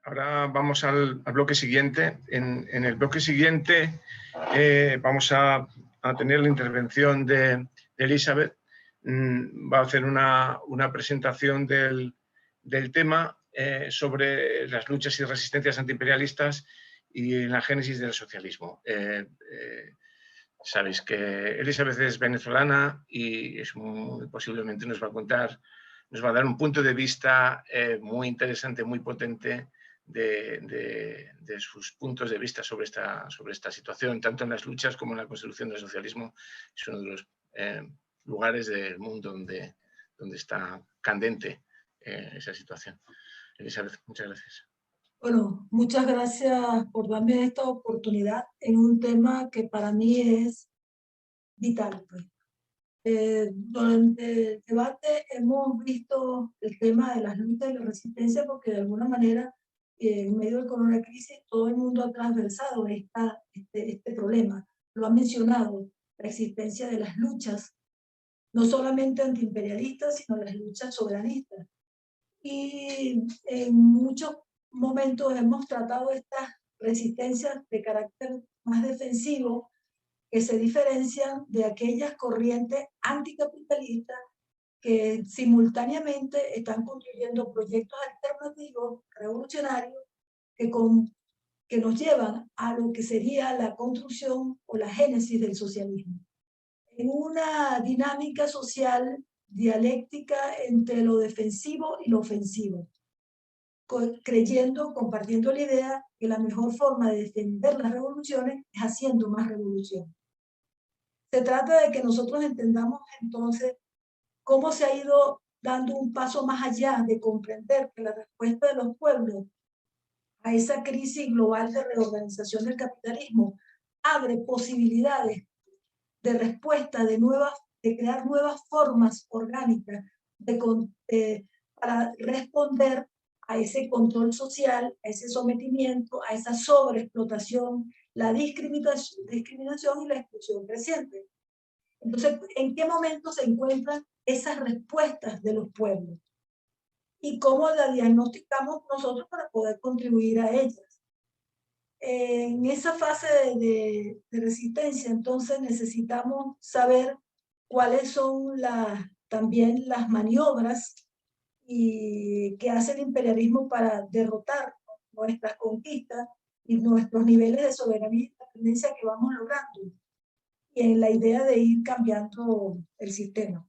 Ahora vamos al bloque siguiente. En el bloque siguiente vamos a tener la intervención de Elizabeth. Va a hacer una presentación del tema sobre las luchas y resistencias antiimperialistas y la génesis del socialismo. Sabéis que Elizabeth es venezolana y posiblemente nos va a dar un punto de vista muy interesante, muy potente de sus puntos de vista sobre esta situación, tanto en las luchas como en la construcción del socialismo. Es uno de los lugares del mundo donde está candente esa situación. Elizabeth, muchas gracias. Bueno, muchas gracias por darme esta oportunidad en un tema que para mí es vital. Durante el debate hemos visto el tema de las luchas y la resistencia porque de alguna manera en medio del coronacrisis todo el mundo ha transversado este problema. Lo ha mencionado, la existencia de las luchas, no solamente antiimperialistas, sino las luchas soberanistas. Y en muchos momentos hemos tratado estas resistencias de carácter más defensivo que se diferencian de aquellas corrientes anticapitalistas que simultáneamente están construyendo proyectos alternativos, revolucionarios, que nos llevan a lo que sería la construcción o la génesis del socialismo. En una dinámica social dialéctica entre lo defensivo y lo ofensivo, compartiendo la idea que la mejor forma de defender las revoluciones es haciendo más revolución. Se trata de que nosotros entendamos entonces cómo se ha ido dando un paso más allá de comprender que la respuesta de los pueblos a esa crisis global de reorganización del capitalismo abre posibilidades de respuesta, de crear nuevas formas orgánicas para responder a ese control social, a ese sometimiento, a esa sobreexplotación, la discriminación y la exclusión creciente. Entonces, ¿en qué momento se encuentran esas respuestas de los pueblos? ¿Y cómo las diagnosticamos nosotros para poder contribuir a ellas? En esa fase de resistencia, entonces necesitamos saber cuáles son también las maniobras que hace el imperialismo para derrotar nuestras conquistas y nuestros niveles de soberanía y independencia que vamos logrando, y en la idea de ir cambiando el sistema.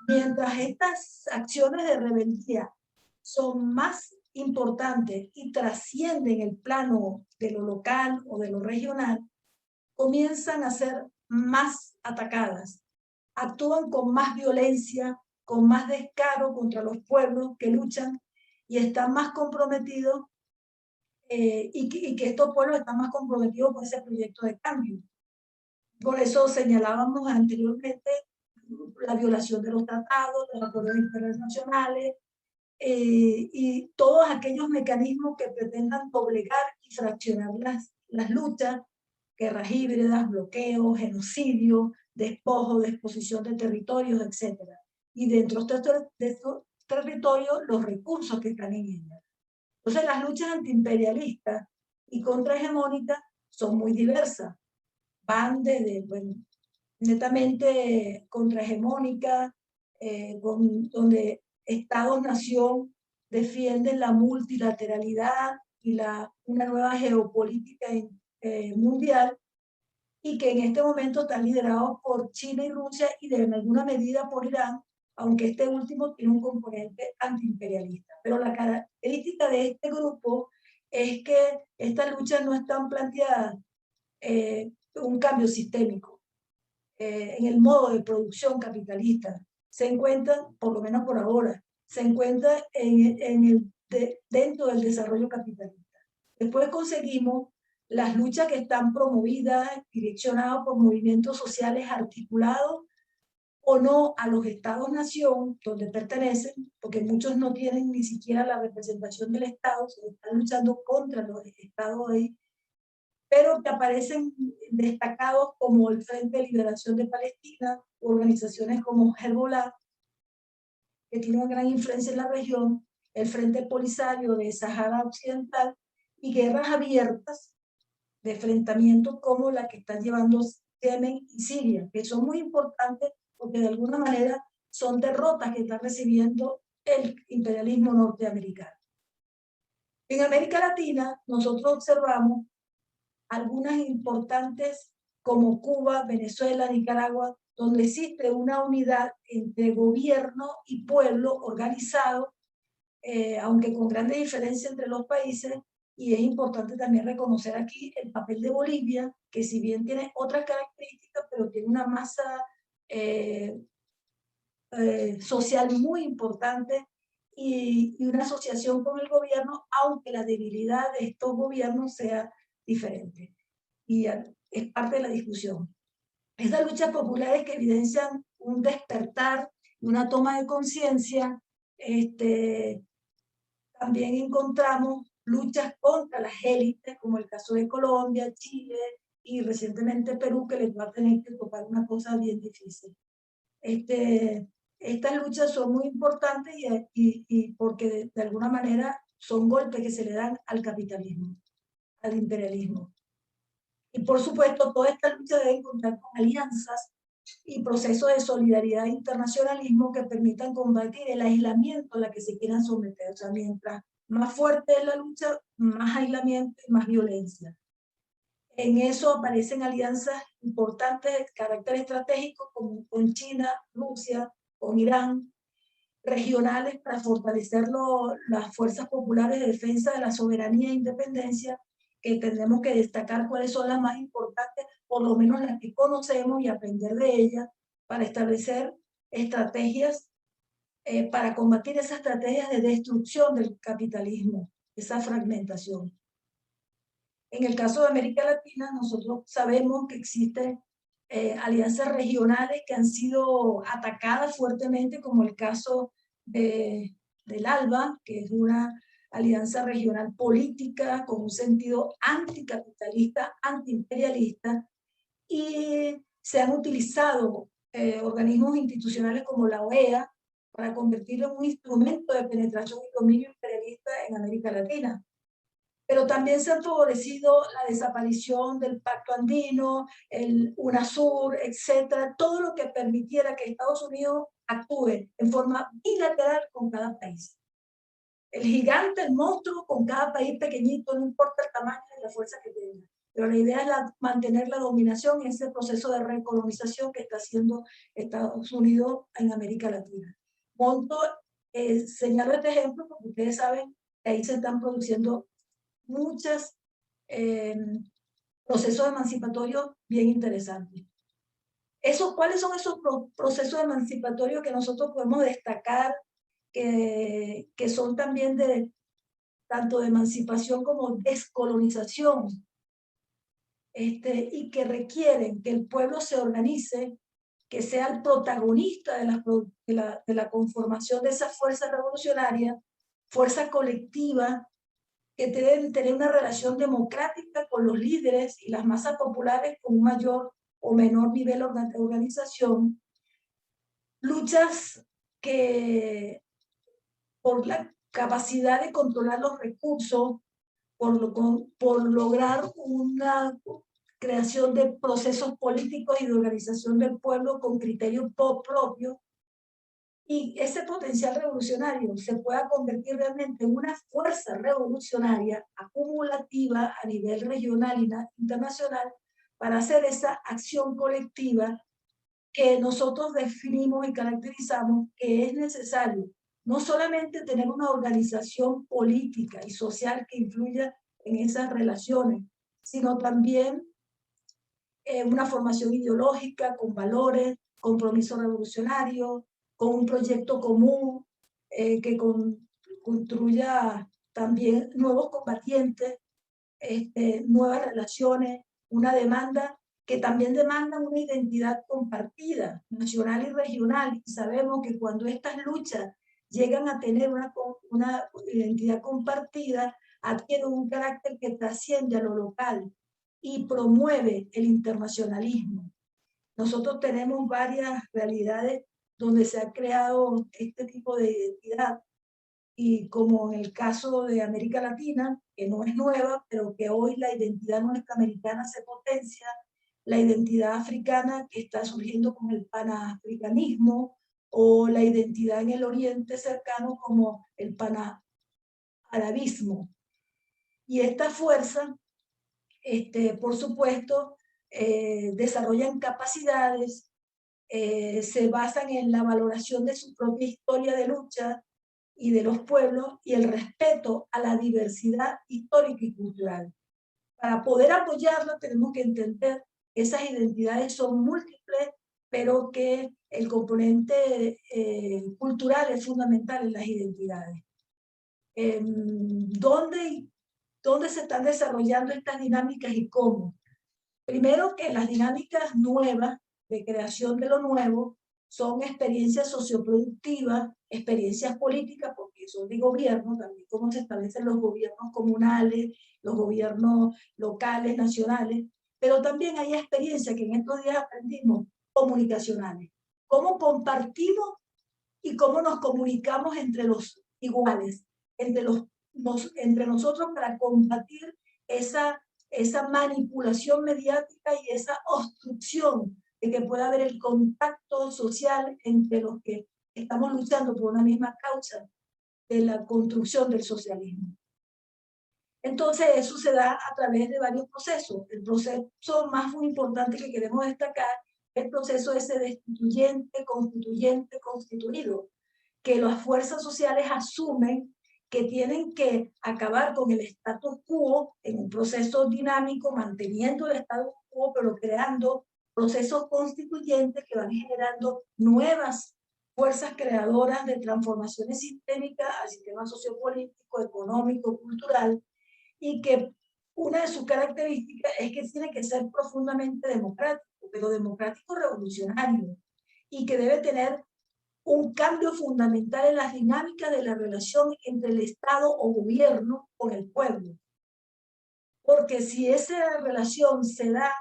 Mientras estas acciones de rebeldía son más importantes y trascienden el plano de lo local o de lo regional, comienzan a ser más atacadas, actúan con más violencia, con más descaro contra los pueblos que luchan y están más comprometidos, y que estos pueblos están más comprometidos con ese proyecto de cambio. Por eso señalábamos anteriormente la violación de los tratados, de los acuerdos internacionales, y todos aquellos mecanismos que pretendan doblegar y fraccionar las luchas, guerras híbridas, bloqueos, genocidio, despojo, desposición de territorios, etc. Y dentro de estos territorios, los recursos que están en ellas. Entonces, las luchas antiimperialistas y contrahegemónicas son muy diversas. Van desde, bueno, netamente contrahegemónica, donde Estados-nación defienden la multilateralidad y una nueva geopolítica mundial, y que en este momento están liderados por China y Rusia y en alguna medida por Irán, aunque este último tiene un componente antiimperialista. Pero la característica de este grupo es que estas luchas no están planteadas un cambio sistémico en el modo de producción capitalista. Se encuentra, por lo menos por ahora, se encuentra dentro del desarrollo capitalista. Después conseguimos las luchas que están promovidas, direccionadas por movimientos sociales articulados o no a los estados-nación donde pertenecen, porque muchos no tienen ni siquiera la representación del Estado, se están luchando contra los estados ahí, pero que aparecen destacados como el Frente de Liberación de Palestina, organizaciones como Hezbollah, que tiene una gran influencia en la región, el Frente Polisario de Sahara Occidental y guerras abiertas de enfrentamiento como la que están llevando Yemen y Siria, que son muy importantes porque de alguna manera son derrotas que está recibiendo el imperialismo norteamericano. En América Latina nosotros observamos algunas importantes como Cuba, Venezuela, Nicaragua, donde existe una unidad entre gobierno y pueblo organizado, aunque con grandes diferencias entre los países, y es importante también reconocer aquí el papel de Bolivia, que si bien tiene otras características, pero tiene una masa social muy importante y una asociación con el gobierno, aunque la debilidad de estos gobiernos sea diferente. Y es parte de la discusión. Estas luchas populares que evidencian un despertar y una toma de conciencia, también encontramos luchas contra las élites, como el caso de Colombia, Chile y recientemente Perú, que les va a tener que tocar una cosa bien difícil. Estas luchas son muy importantes y porque de alguna manera son golpes que se le dan al capitalismo, al imperialismo. Y por supuesto, toda esta lucha debe contar con alianzas y procesos de solidaridad e internacionalismo que permitan combatir el aislamiento a la que se quieran someter. O sea, mientras más fuerte es la lucha, más aislamiento y más violencia. En eso aparecen alianzas importantes de carácter estratégico como con China, Rusia, con Irán, regionales para fortalecer las fuerzas populares de defensa de la soberanía e independencia, que tenemos que destacar cuáles son las más importantes, por lo menos las que conocemos y aprender de ellas para establecer estrategias, para combatir esas estrategias de destrucción del capitalismo, esa fragmentación. En el caso de América Latina, nosotros sabemos que existen alianzas regionales que han sido atacadas fuertemente, como el caso del ALBA, que es una alianza regional política con un sentido anticapitalista, antiimperialista, y se han utilizado organismos institucionales como la OEA para convertirlo en un instrumento de penetración y dominio imperialista en América Latina. Pero también se ha favorecido la desaparición del Pacto Andino, el UNASUR, etcétera, todo lo que permitiera que Estados Unidos actúe en forma bilateral con cada país. El gigante, el monstruo, con cada país pequeñito, no importa el tamaño y la fuerza que tenga. Pero la idea es mantener la dominación en ese proceso de recolonización que está haciendo Estados Unidos en América Latina. Señalo este ejemplo porque ustedes saben que ahí se están produciendo muchos procesos emancipatorios bien interesantes. ¿Cuáles son esos procesos emancipatorios que nosotros podemos destacar, que son también tanto de emancipación como descolonización, y que requieren que el pueblo se organice, que sea el protagonista de la conformación de esa fuerza revolucionaria, fuerza colectiva, que deben tener una relación democrática con los líderes y las masas populares con un mayor o menor nivel de organización. Luchas que por la capacidad de controlar los recursos, por lograr una creación de procesos políticos y de organización del pueblo con criterios propios, y ese potencial revolucionario se pueda convertir realmente en una fuerza revolucionaria acumulativa a nivel regional e internacional para hacer esa acción colectiva que nosotros definimos y caracterizamos, que es necesario no solamente tener una organización política y social que influya en esas relaciones, sino también una formación ideológica con valores, compromiso revolucionario, con un proyecto común que construya también nuevos combatientes, nuevas relaciones, una demanda que también demanda una identidad compartida, nacional y regional. Y sabemos que cuando estas luchas llegan a tener una identidad compartida, adquieren un carácter que trasciende a lo local y promueve el internacionalismo. Nosotros tenemos varias realidades donde se ha creado este tipo de identidad y como en el caso de América Latina, que no es nueva, pero que hoy la identidad nuestra americana se potencia, la identidad africana que está surgiendo con el panafricanismo, o la identidad en el oriente cercano como el panarabismo. Y esta fuerza, por supuesto, desarrollan capacidades, se basan en la valoración de su propia historia de lucha y de los pueblos y el respeto a la diversidad histórica y cultural. Para poder apoyarlo tenemos que entender que esas identidades son múltiples, pero que el componente cultural es fundamental en las identidades. ¿Dónde se están desarrollando estas dinámicas y cómo? Primero, que las dinámicas nuevas de creación de lo nuevo son experiencias socioproductivas, experiencias políticas, porque son de gobierno, también cómo se establecen los gobiernos comunales, los gobiernos locales, nacionales, pero también hay experiencias que en estos días aprendimos, comunicacionales. Cómo compartimos y cómo nos comunicamos entre los iguales, entre nosotros para combatir esa manipulación mediática y esa obstrucción de que pueda haber el contacto social entre los que estamos luchando por una misma causa de la construcción del socialismo. Entonces eso se da a través de varios procesos. El proceso más muy importante que queremos destacar es el proceso ese destituyente, constituyente, constituido, que las fuerzas sociales asumen que tienen que acabar con el status quo en un proceso dinámico, manteniendo el status quo, pero creando procesos constituyentes que van generando nuevas fuerzas creadoras de transformaciones sistémicas al sistema sociopolítico, económico, cultural, y que una de sus características es que tiene que ser profundamente democrático, pero democrático revolucionario, y que debe tener un cambio fundamental en las dinámicas de la relación entre el Estado o gobierno con el pueblo. Porque si esa relación se da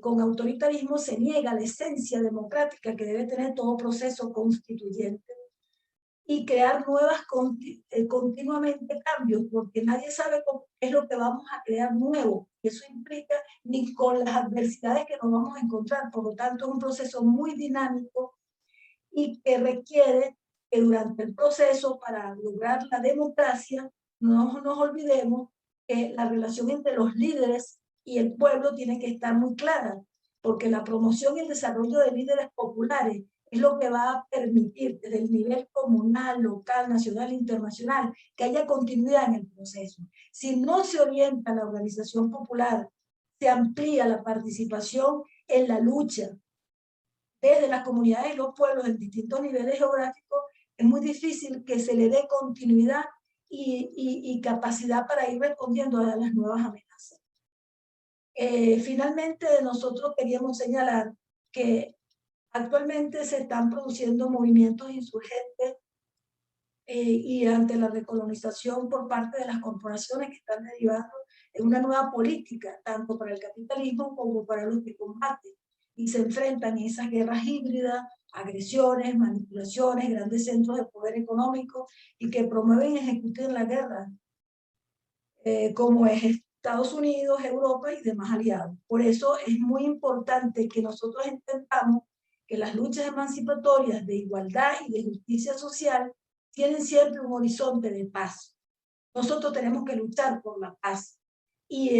con autoritarismo, se niega la esencia democrática que debe tener todo proceso constituyente y crear continuamente cambios, porque nadie sabe qué es lo que vamos a crear nuevo. Eso implica ni con las adversidades que nos vamos a encontrar. Por lo tanto, es un proceso muy dinámico y que requiere que durante el proceso, para lograr la democracia, no nos olvidemos que la relación entre los líderes y el pueblo tiene que estar muy clara, porque la promoción y el desarrollo de líderes populares es lo que va a permitir desde el nivel comunal, local, nacional e internacional que haya continuidad en el proceso. Si no se orienta la organización popular, se amplía la participación en la lucha desde las comunidades y los pueblos en distintos niveles geográficos, es muy difícil que se le dé continuidad y capacidad para ir respondiendo a las nuevas amenazas. Finalmente, nosotros queríamos señalar que actualmente se están produciendo movimientos insurgentes y ante la recolonización por parte de las corporaciones que están derivando en una nueva política, tanto para el capitalismo como para los que combaten, y se enfrentan en esas guerras híbridas, agresiones, manipulaciones, grandes centros de poder económico y que promueven y ejecutan la guerra, como es Estados Unidos, Europa y demás aliados. Por eso es muy importante que nosotros entendamos que las luchas emancipatorias de igualdad y de justicia social tienen siempre un horizonte de paz. Nosotros tenemos que luchar por la paz. Y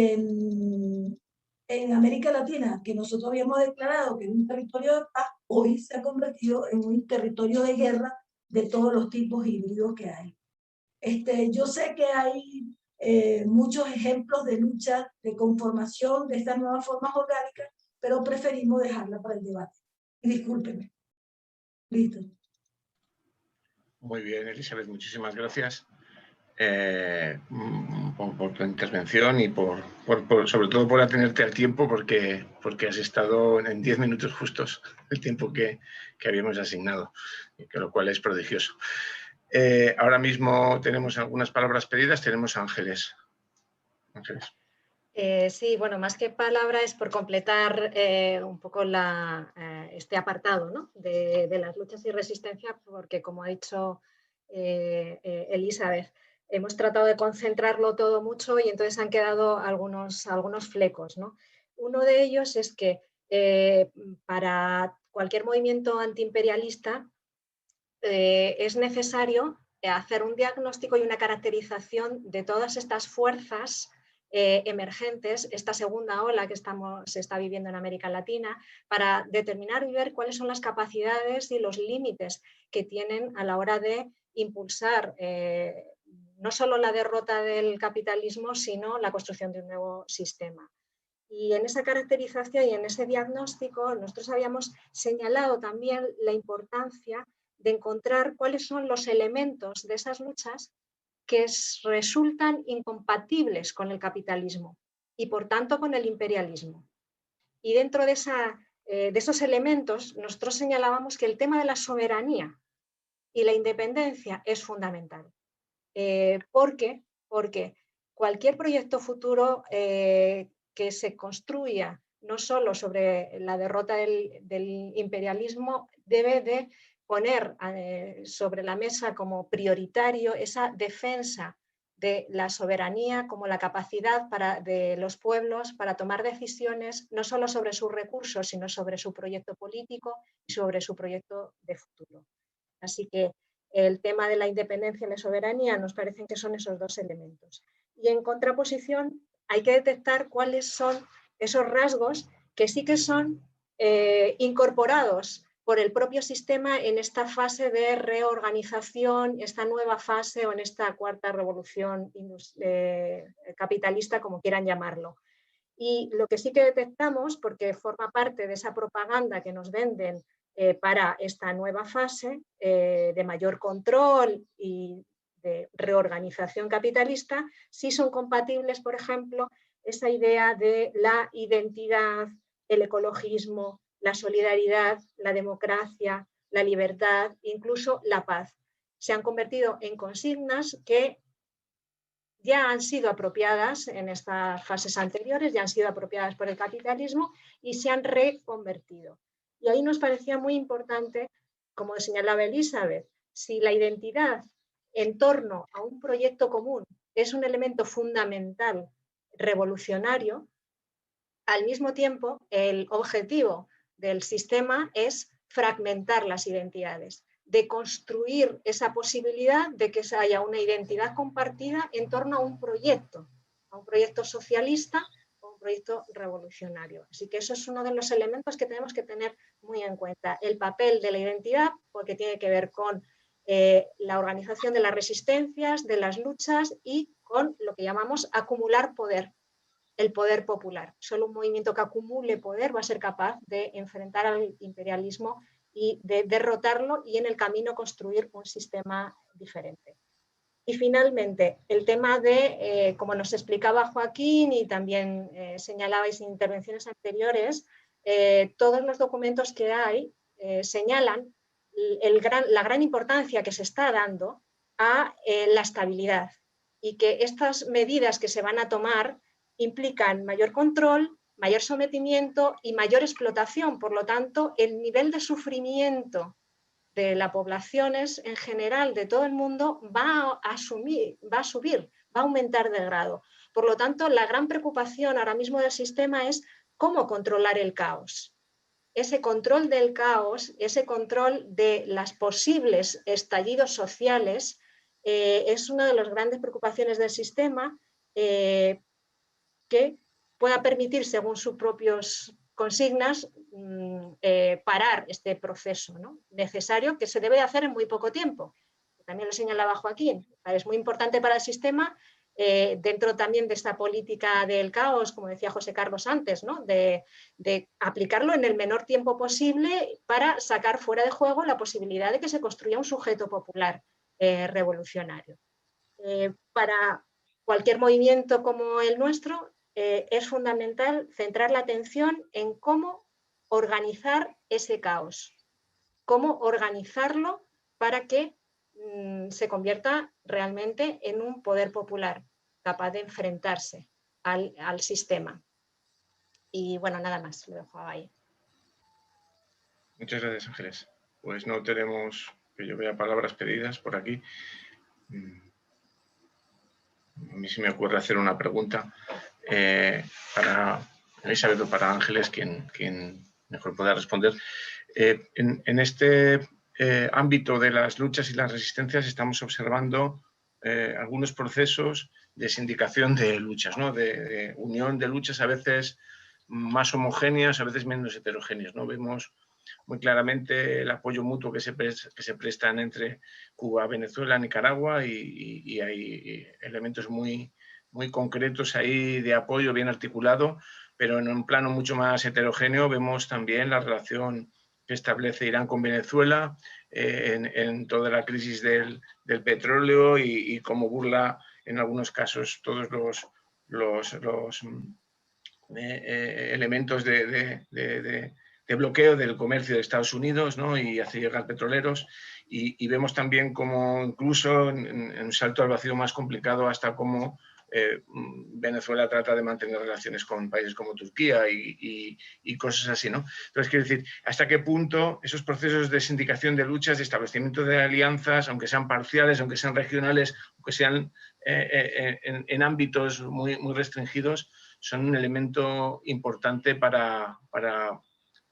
en América Latina, que nosotros habíamos declarado que es un territorio de paz, hoy se ha convertido en un territorio de guerra de todos los tipos híbridos que hay. Yo sé que hay muchos ejemplos de lucha, de conformación de estas nuevas formas orgánicas, pero preferimos dejarla para el debate. Y discúlpeme. Listo. Muy bien, Elizabeth, muchísimas gracias por tu intervención y sobre todo por atenerte al tiempo, porque has estado en 10 minutos justos el tiempo que habíamos asignado, lo cual es prodigioso. Ahora mismo tenemos algunas palabras pedidas, tenemos a Ángeles. Ángeles. Sí, bueno, más que palabra es por completar un poco este apartado, ¿no? de las luchas y resistencia, porque como ha dicho Elizabeth. Hemos tratado de concentrarlo todo mucho y entonces han quedado algunos flecos, ¿no? Uno de ellos es que para cualquier movimiento antiimperialista es necesario hacer un diagnóstico y una caracterización de todas estas fuerzas emergentes, esta segunda ola que se está viviendo en América Latina, para determinar y ver cuáles son las capacidades y los límites que tienen a la hora de impulsar no solo la derrota del capitalismo, sino la construcción de un nuevo sistema. Y en esa caracterización y en ese diagnóstico nosotros habíamos señalado también la importancia de encontrar cuáles son los elementos de esas luchas que resultan incompatibles con el capitalismo y por tanto con el imperialismo. Y dentro de esos elementos nosotros señalábamos que el tema de la soberanía y la independencia es fundamental. ¿Por qué? Porque cualquier proyecto futuro que se construya no solo sobre la derrota del imperialismo debe de poner sobre la mesa como prioritario esa defensa de la soberanía como la capacidad de los pueblos para tomar decisiones no solo sobre sus recursos, sino sobre su proyecto político y sobre su proyecto de futuro. Así que el tema de la independencia y la soberanía nos parecen que son esos dos elementos. Y en contraposición hay que detectar cuáles son esos rasgos que sí que son incorporados por el propio sistema en esta fase de reorganización, esta nueva fase o en esta cuarta revolución capitalista, como quieran llamarlo. Y lo que sí que detectamos, porque forma parte de esa propaganda que nos venden para esta nueva fase de mayor control y de reorganización capitalista, sí son compatibles, por ejemplo, esa idea de la identidad, el ecologismo, la solidaridad, la democracia, la libertad, incluso la paz. Se han convertido en consignas que ya han sido apropiadas en estas fases anteriores, ya han sido apropiadas por el capitalismo y se han reconvertido. Y ahí nos parecía muy importante, como señalaba Elizabeth, si la identidad en torno a un proyecto común es un elemento fundamental revolucionario, al mismo tiempo el objetivo del sistema es fragmentar las identidades, de construir esa posibilidad de que haya una identidad compartida en torno a un proyecto socialista o un proyecto revolucionario. Así que eso es uno de los elementos que tenemos que tener muy en cuenta. El papel de la identidad, porque tiene que ver con la organización de las resistencias, de las luchas y con lo que llamamos acumular poder, el poder popular. Solo un movimiento que acumule poder va a ser capaz de enfrentar al imperialismo y de derrotarlo y en el camino construir un sistema diferente. Y finalmente, el tema de, como nos explicaba Joaquín y también señalabais en intervenciones anteriores, todos los documentos que hay señalan la gran importancia que se está dando a la estabilidad y que estas medidas que se van a tomar implican mayor control, mayor sometimiento y mayor explotación. Por lo tanto, el nivel de sufrimiento de las poblaciones en general de todo el mundo va a subir, va a aumentar de grado. Por lo tanto, la gran preocupación ahora mismo del sistema es cómo controlar el caos. Ese control del caos, ese control de los posibles estallidos sociales es una de las grandes preocupaciones del sistema que pueda permitir, según sus propios consignas, parar este proceso, ¿no? Necesario, que se debe hacer en muy poco tiempo. También lo señalaba Joaquín, es muy importante para el sistema, dentro también de esta política del caos, como decía José Carlos antes, ¿no? de aplicarlo en el menor tiempo posible para sacar fuera de juego la posibilidad de que se construya un sujeto popular revolucionario. Para cualquier movimiento como el nuestro, es fundamental centrar la atención en cómo organizar ese caos, cómo organizarlo para que se convierta realmente en un poder popular capaz de enfrentarse al sistema. Y bueno, nada más, lo dejo ahí. Muchas gracias, Ángeles. Pues no tenemos que yo vea palabras pedidas por aquí. A mí se me ocurre hacer una pregunta para Elizabeth o para Ángeles, quien mejor pueda responder. En este ámbito de las luchas y las resistencias estamos observando algunos procesos de sindicación de luchas, ¿no? de unión de luchas a veces más homogéneas, a veces menos heterogéneas, ¿no? Vemos muy claramente el apoyo mutuo que se prestan entre Cuba, Venezuela, Nicaragua y hay elementos muy concretos ahí de apoyo bien articulado, pero en un plano mucho más heterogéneo vemos también la relación que establece Irán con Venezuela en toda la crisis del petróleo y cómo burla en algunos casos todos los elementos de bloqueo del comercio de Estados Unidos, ¿no? Y hace llegar petroleros y vemos también como incluso en un salto al vacío más complicado hasta cómo Venezuela trata de mantener relaciones con países como Turquía y cosas así, ¿no? Entonces, quiero decir, ¿hasta qué punto esos procesos de sindicación de luchas, de establecimiento de alianzas, aunque sean parciales, aunque sean regionales, aunque sean en ámbitos muy restringidos, son un elemento importante para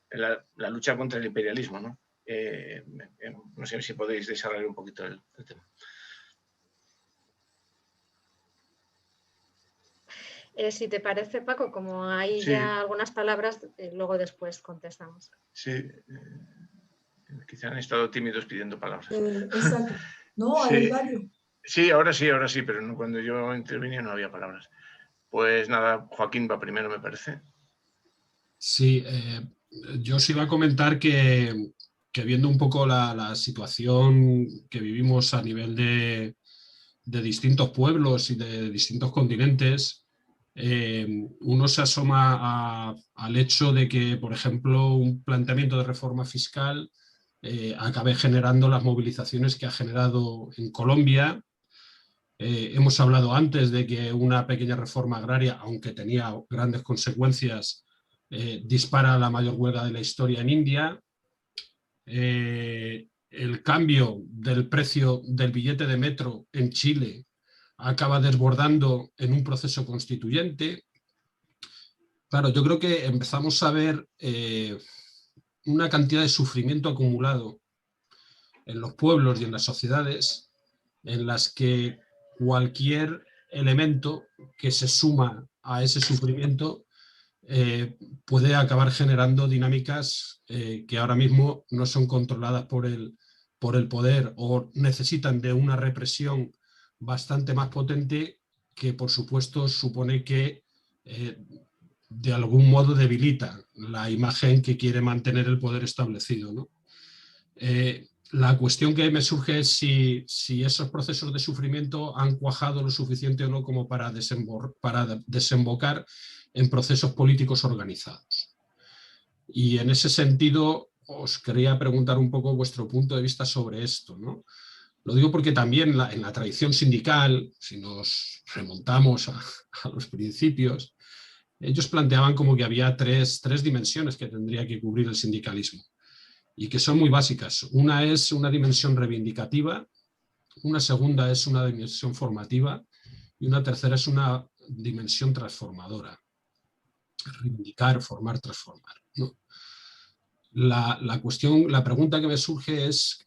la lucha contra el imperialismo, ¿no? No sé si podéis desarrollar un poquito el tema. Si te parece, Paco, como hay Sí. ya algunas palabras, luego después contestamos. Sí, quizá han estado tímidos pidiendo palabras. Exacto. No, sí. hay varios. Sí, ahora sí, pero no, cuando yo intervenía no había palabras. Pues nada, Joaquín va primero, me parece. Sí, yo os iba a comentar que viendo un poco la situación que vivimos a nivel de distintos pueblos y de distintos continentes, uno se asoma al hecho de que, por ejemplo, un planteamiento de reforma fiscal acabe generando las movilizaciones que ha generado en Colombia. Hemos hablado antes de que una pequeña reforma agraria, aunque tenía grandes consecuencias, dispara la mayor huelga de la historia en India. El cambio del precio del billete de metro en Chile acaba desbordando en un proceso constituyente. Claro, yo creo que empezamos a ver una cantidad de sufrimiento acumulado en los pueblos y en las sociedades en las que cualquier elemento que se suma a ese sufrimiento puede acabar generando dinámicas que ahora mismo no son controladas por el poder o necesitan de una represión bastante más potente que, por supuesto, supone que de algún modo debilita la imagen que quiere mantener el poder establecido, ¿no? La cuestión que me surge es si esos procesos de sufrimiento han cuajado lo suficiente o no como para desembocar en procesos políticos organizados. Y en ese sentido os quería preguntar un poco vuestro punto de vista sobre esto, ¿no? Lo digo porque también en la tradición sindical, si nos remontamos a los principios, ellos planteaban como que había tres dimensiones que tendría que cubrir el sindicalismo y que son muy básicas. Una es una dimensión reivindicativa, una segunda es una dimensión formativa y una tercera es una dimensión transformadora. Reivindicar, formar, transformar, ¿no? La pregunta que me surge es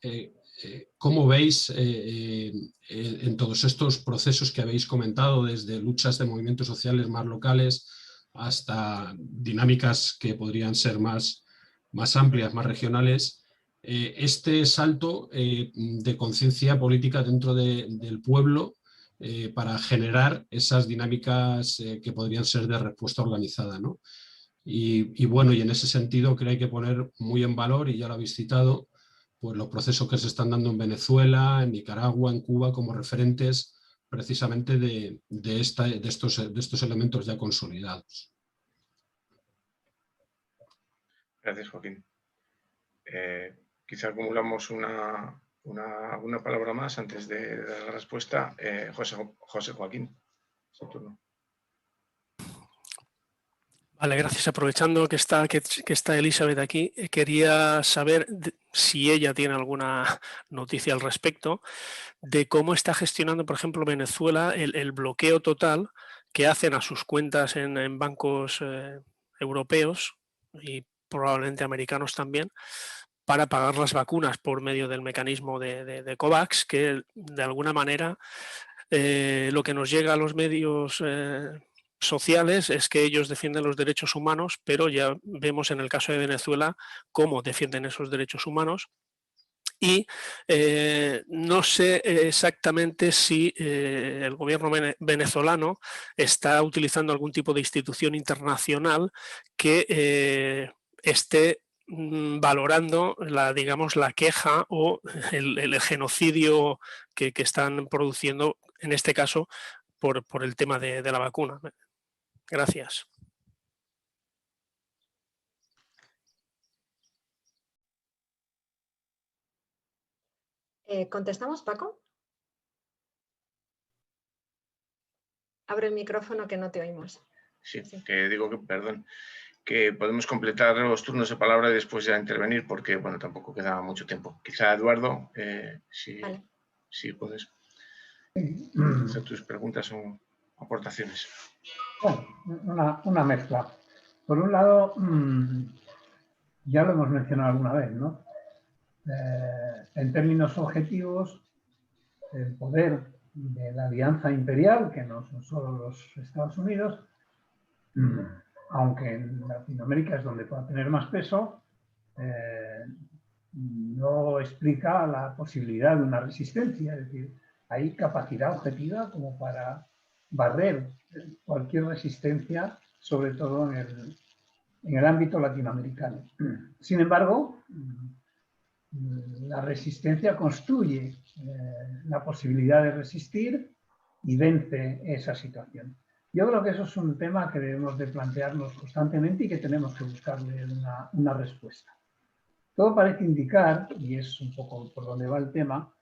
¿cómo veis en todos estos procesos que habéis comentado, desde luchas de movimientos sociales más locales hasta dinámicas que podrían ser más amplias, más regionales, este salto de conciencia política dentro del pueblo para generar esas dinámicas que podrían ser de respuesta organizada, ¿no? Y bueno, y en ese sentido creo que hay que poner muy en valor, y ya lo habéis citado, pues los procesos que se están dando en Venezuela, en Nicaragua, en Cuba, como referentes precisamente de estos elementos ya consolidados. Gracias, Joaquín. Quizá acumulamos una palabra más antes de dar la respuesta. José Joaquín, su turno. Vale, gracias. Aprovechando que está Elizabeth aquí, quería saber si ella tiene alguna noticia al respecto de cómo está gestionando, por ejemplo, Venezuela el bloqueo total que hacen a sus cuentas en bancos europeos y probablemente americanos también, para pagar las vacunas por medio del mecanismo de COVAX, que de alguna manera lo que nos llega a los medios sociales es que ellos defienden los derechos humanos, pero ya vemos en el caso de Venezuela cómo defienden esos derechos humanos. Y no sé exactamente si el gobierno venezolano está utilizando algún tipo de institución internacional que esté valorando digamos, la queja o el genocidio que están produciendo, en este caso, por el tema de la vacuna. Gracias. ¿Contestamos, Paco? Abre el micrófono que no te oímos. Sí, que digo que, perdón, que podemos completar los turnos de palabra y después ya intervenir porque, bueno, tampoco queda mucho tiempo. Quizá, Eduardo, Vale. si puedes hacer tus preguntas o aportaciones. Bueno, una mezcla. Por un lado, ya lo hemos mencionado alguna vez, ¿no? En términos objetivos, el poder de la alianza imperial, que no son solo los Estados Unidos, aunque en Latinoamérica es donde pueda tener más peso, no explica la posibilidad de una resistencia. Es decir, hay capacidad objetiva como para barrer cualquier resistencia, sobre todo en el ámbito latinoamericano. Sin embargo, la resistencia construye la posibilidad de resistir y vence esa situación. Yo creo que eso es un tema que debemos de plantearnos constantemente y que tenemos que buscarle una respuesta. Todo parece indicar, y es un poco por donde va el tema,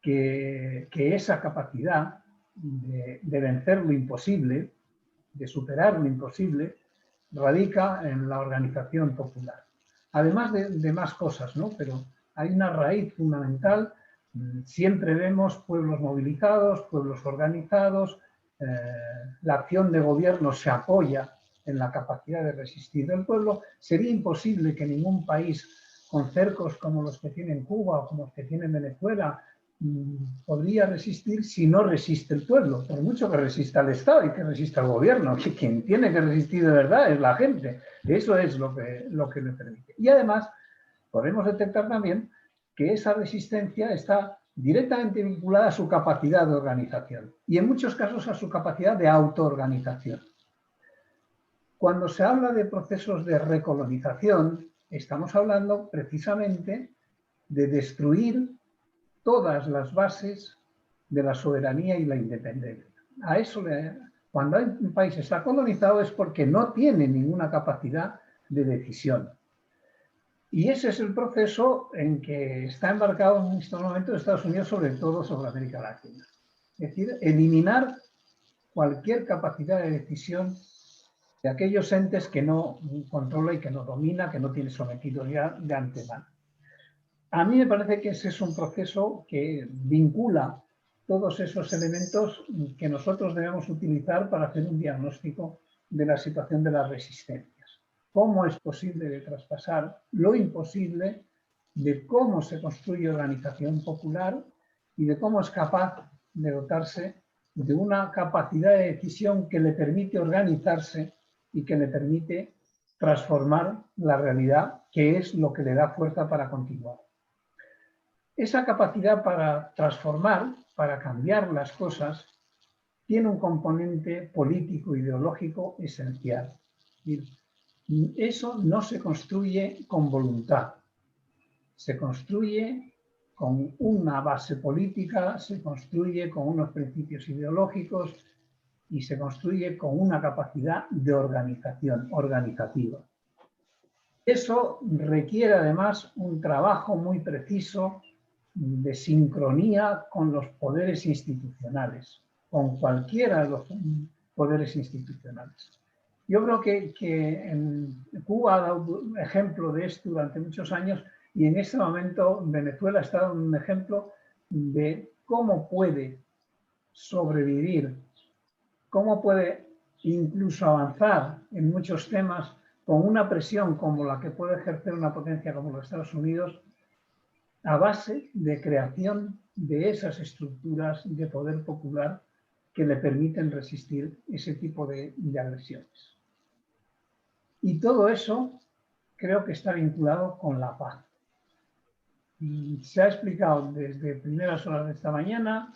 que esa capacidad de vencer lo imposible, de superar lo imposible, radica en la organización popular. Además de más cosas, ¿no? Pero hay una raíz fundamental. Siempre vemos pueblos movilizados, pueblos organizados. La acción de gobierno se apoya en la capacidad de resistir del pueblo. Sería imposible que ningún país con cercos como los que tiene Cuba o como los que tiene Venezuela podría resistir si no resiste el pueblo, por mucho que resista el Estado y que resista el gobierno, que quien tiene que resistir de verdad es la gente. Eso es lo que le permite. Y además podemos detectar también que esa resistencia está directamente vinculada a su capacidad de organización y en muchos casos a su capacidad de autoorganización. Cuando se habla de procesos de recolonización, estamos hablando precisamente de destruir todas las bases de la soberanía y la independencia. A eso, cuando un país está colonizado es porque no tiene ninguna capacidad de decisión. Y ese es el proceso en que está embarcado en estos momentos Estados Unidos, sobre todo sobre América Latina. Es decir, eliminar cualquier capacidad de decisión de aquellos entes que no controla y que no domina, que no tiene sometido ya de antemano. A mí me parece que ese es un proceso que vincula todos esos elementos que nosotros debemos utilizar para hacer un diagnóstico de la situación de las resistencias. Cómo es posible de traspasar lo imposible, de cómo se construye organización popular y de cómo es capaz de dotarse de una capacidad de decisión que le permite organizarse y que le permite transformar la realidad, que es lo que le da fuerza para continuar. Esa capacidad para transformar, para cambiar las cosas, tiene un componente político, ideológico esencial. Eso no se construye con voluntad, se construye con una base política, se construye con unos principios ideológicos y se construye con una capacidad de organización, organizativa. Eso requiere además un trabajo muy preciso de sincronía con los poderes institucionales, con cualquiera de los poderes institucionales. Yo creo que en Cuba ha dado ejemplo de esto durante muchos años y en este momento Venezuela está dando un ejemplo de cómo puede sobrevivir, cómo puede incluso avanzar en muchos temas con una presión como la que puede ejercer una potencia como los Estados Unidos, a base de creación de esas estructuras de poder popular que le permiten resistir ese tipo de agresiones. Y todo eso creo que está vinculado con la paz. Y se ha explicado desde primeras horas de esta mañana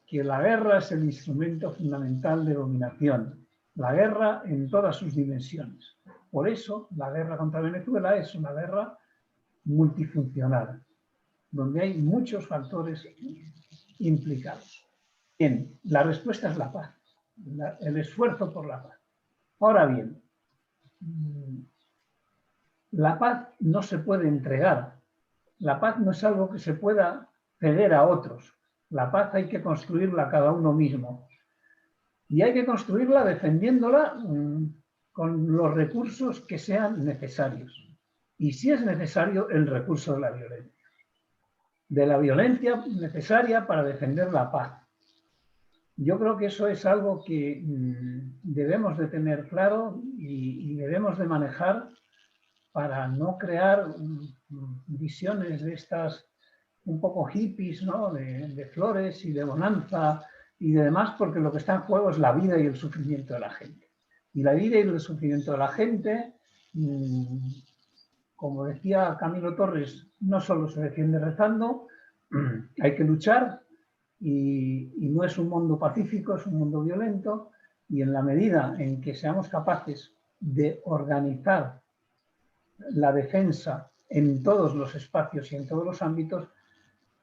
que la guerra es el instrumento fundamental de dominación. La guerra en todas sus dimensiones. Por eso, la guerra contra Venezuela es una guerra multifuncional, donde hay muchos factores implicados. Bien, la respuesta es la paz, el esfuerzo por la paz. Ahora bien, la paz no se puede entregar. La paz no es algo que se pueda ceder a otros. La paz hay que construirla cada uno mismo. Y hay que construirla defendiéndola con los recursos que sean necesarios. Y si es necesario, el recurso de la violencia. De la violencia necesaria para defender la paz. Yo creo que eso es algo que debemos de tener claro y debemos de manejar para no crear visiones de estas un poco hippies, ¿no? de flores y de bonanza y de demás, porque lo que está en juego es la vida y el sufrimiento de la gente. Y la vida y el sufrimiento de la gente, como decía Camilo Torres, no solo se defiende rezando, hay que luchar y no es un mundo pacífico, es un mundo violento, y en la medida en que seamos capaces de organizar la defensa en todos los espacios y en todos los ámbitos,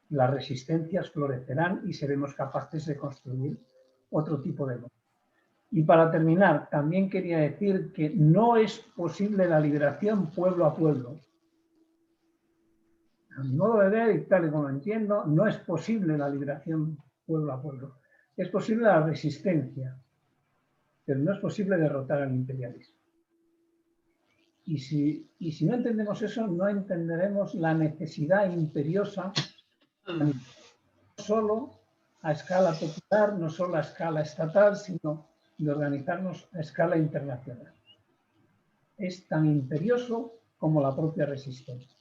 las resistencias florecerán y seremos capaces de construir otro tipo de mundo. Y para terminar, también quería decir que no es posible la liberación pueblo a pueblo. A mi modo de ver, y tal y como lo entiendo, no es posible la liberación pueblo a pueblo. Es posible la resistencia, pero no es posible derrotar al imperialismo. Y si no entendemos eso, no entenderemos la necesidad imperiosa, no solo a escala popular, no solo a escala estatal, sino de organizarnos a escala internacional. Es tan imperioso como la propia resistencia.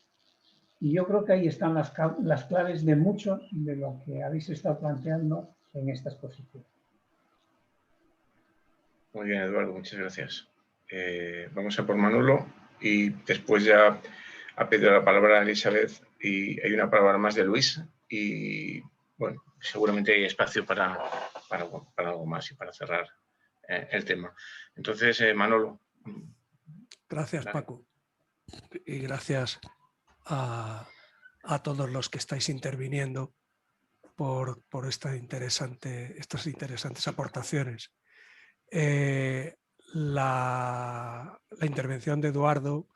Y yo creo que ahí están las claves de mucho de lo que habéis estado planteando en esta exposición. Muy bien, Eduardo, muchas gracias. Vamos a por Manolo y después ya ha pedido la palabra a Elizabeth y hay una palabra más de Luis y bueno, seguramente hay espacio para algo más y para cerrar el tema. Entonces, Manolo. Gracias, dale. Paco. Y gracias a todos los que estáis interviniendo por estas interesantes aportaciones. La intervención de Eduardo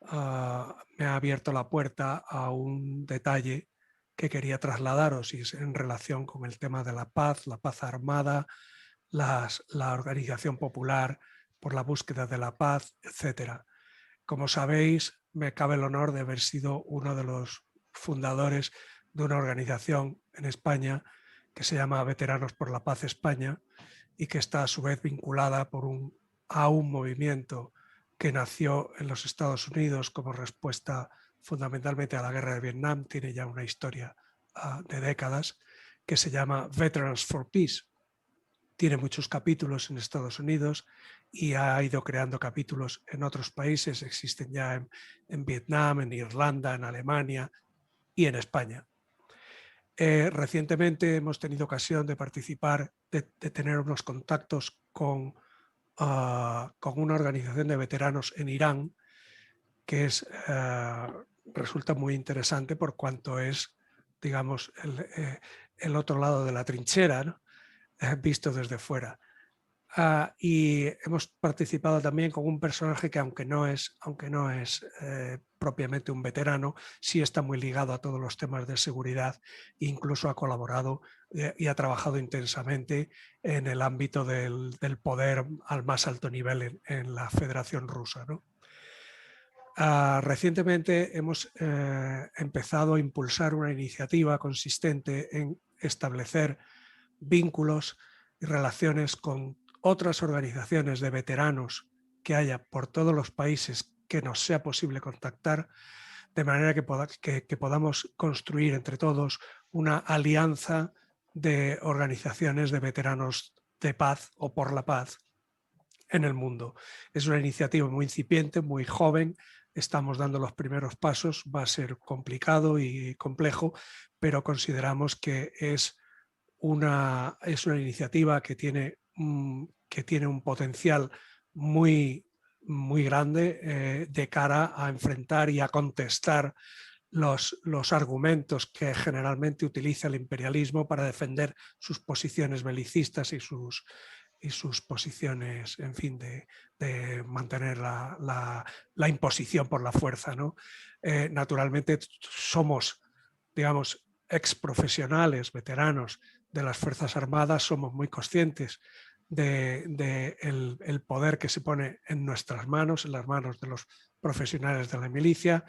me ha abierto la puerta a un detalle que quería trasladaros y es en relación con el tema de la paz armada, la organización popular por la búsqueda de la paz, etc. Como sabéis, me cabe el honor de haber sido uno de los fundadores de una organización en España que se llama Veteranos por la Paz España y que está a su vez vinculada a un movimiento que nació en los Estados Unidos como respuesta fundamentalmente a la guerra de Vietnam, tiene ya una historia de décadas, que se llama Veterans for Peace. Tiene muchos capítulos en Estados Unidos y ha ido creando capítulos en otros países, existen ya en Vietnam, en Irlanda, en Alemania y en España. Recientemente hemos tenido ocasión de participar, de tener unos contactos con una organización de veteranos en Irán que resulta muy interesante por cuanto es, digamos, el otro lado de la trinchera, ¿no? Visto desde fuera. y hemos participado también con un personaje que aunque no es propiamente un veterano, sí está muy ligado a todos los temas de seguridad e incluso ha colaborado y ha trabajado intensamente en el ámbito del poder al más alto nivel en la Federación Rusa, ¿no? Recientemente hemos empezado a impulsar una iniciativa consistente en establecer vínculos y relaciones con otras organizaciones de veteranos que haya por todos los países que nos sea posible contactar, de manera que podamos construir entre todos una alianza de organizaciones de veteranos de paz o por la paz en el mundo. Es una iniciativa muy incipiente, muy joven, estamos dando los primeros pasos, va a ser complicado y complejo, pero consideramos que es una iniciativa que tiene un potencial muy grande de cara a enfrentar y a contestar los argumentos que generalmente utiliza el imperialismo para defender sus posiciones belicistas y sus posiciones, en fin, de mantener la imposición por la fuerza, ¿no? Naturalmente somos, digamos, exprofesionales, veteranos de las Fuerzas Armadas, somos muy conscientes del poder que se pone en nuestras manos, en las manos de los profesionales de la milicia,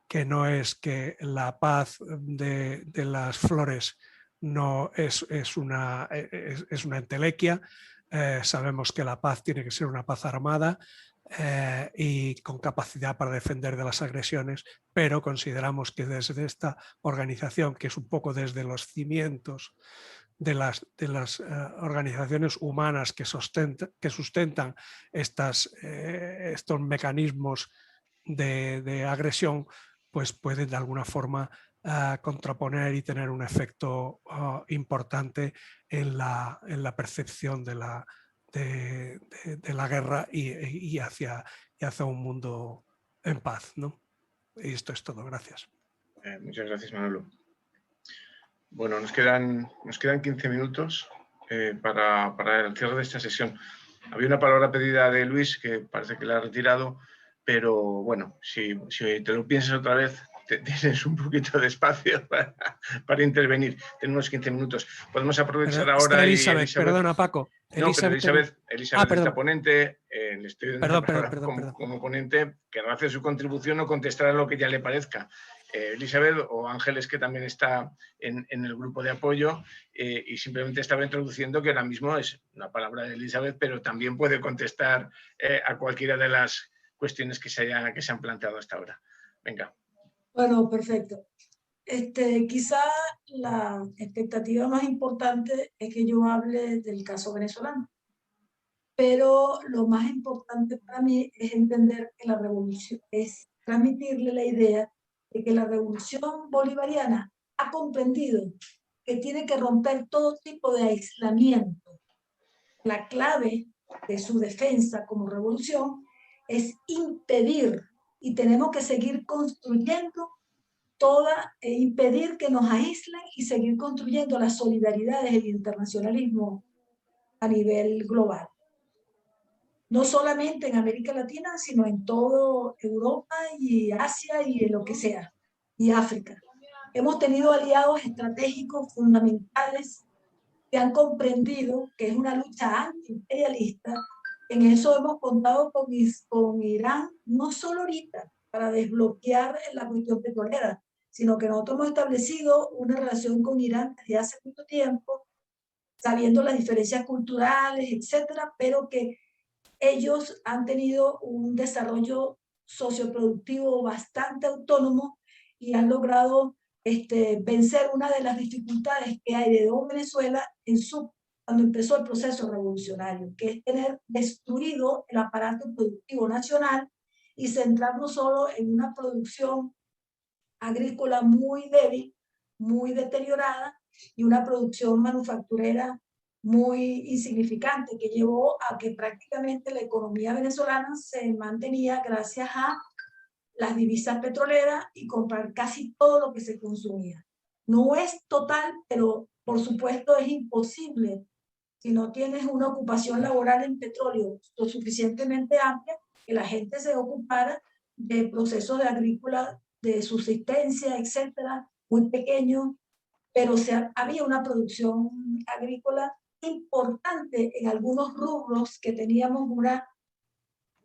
que no es que la paz de las flores no es una entelequia. Sabemos que la paz tiene que ser una paz armada y con capacidad para defender de las agresiones, pero consideramos que desde esta organización, que es un poco desde los cimientos de las organizaciones humanas que sustentan estos mecanismos de agresión, pues pueden de alguna forma contraponer y tener un efecto importante en la percepción de la guerra y hacia un mundo en paz, ¿no? Y esto es todo, gracias. Muchas gracias, Manolo. Bueno, nos quedan 15 minutos para el cierre de esta sesión. Había una palabra pedida de Luis que parece que la ha retirado, pero bueno, si te lo piensas otra vez, tienes un poquito de espacio para intervenir. Tenemos 15 minutos. Podemos aprovechar ahora. Elizabeth, perdona, Paco. Elizabeth es la ponente. Le estoy dando perdón. como ponente, que gracias a su contribución no contestará lo que ya le parezca. Elizabeth o Ángeles, que también está en el grupo de apoyo, y simplemente estaba introduciendo que ahora mismo es una palabra de Elizabeth, pero también puede contestar a cualquiera de las cuestiones que se han planteado hasta ahora. Venga. Bueno, perfecto. Quizá la expectativa más importante es que yo hable del caso venezolano, pero lo más importante para mí es entender que la revolución, es transmitirle la idea de que la revolución bolivariana ha comprendido que tiene que romper todo tipo de aislamiento. La clave de su defensa como revolución es impedir, y tenemos que seguir construyendo impedir que nos aíslen y seguir construyendo las solidaridades y el internacionalismo a nivel global. No solamente en América Latina, sino en toda Europa y Asia y en lo que sea, y África. Hemos tenido aliados estratégicos fundamentales que han comprendido que es una lucha antiimperialista. En eso hemos contado con Irán, no solo ahorita, para desbloquear la cuestión petrolera, sino que nosotros hemos establecido una relación con Irán desde hace mucho tiempo, sabiendo las diferencias culturales, etcétera, pero que ellos han tenido un desarrollo socioproductivo bastante autónomo y han logrado vencer una de las dificultades que hay de Venezuela cuando empezó el proceso revolucionario, que es tener destruido el aparato productivo nacional y centrarnos solo en una producción agrícola muy débil, muy deteriorada, y una producción manufacturera muy insignificante, que llevó a que prácticamente la economía venezolana se mantenía gracias a las divisas petroleras y comprar casi todo lo que se consumía. No es total, pero por supuesto es imposible si no tienes una ocupación laboral en petróleo lo suficientemente amplia, que la gente se ocupara de procesos de agrícola, de subsistencia, etcétera, muy pequeños, pero había una producción agrícola importante en algunos rubros que teníamos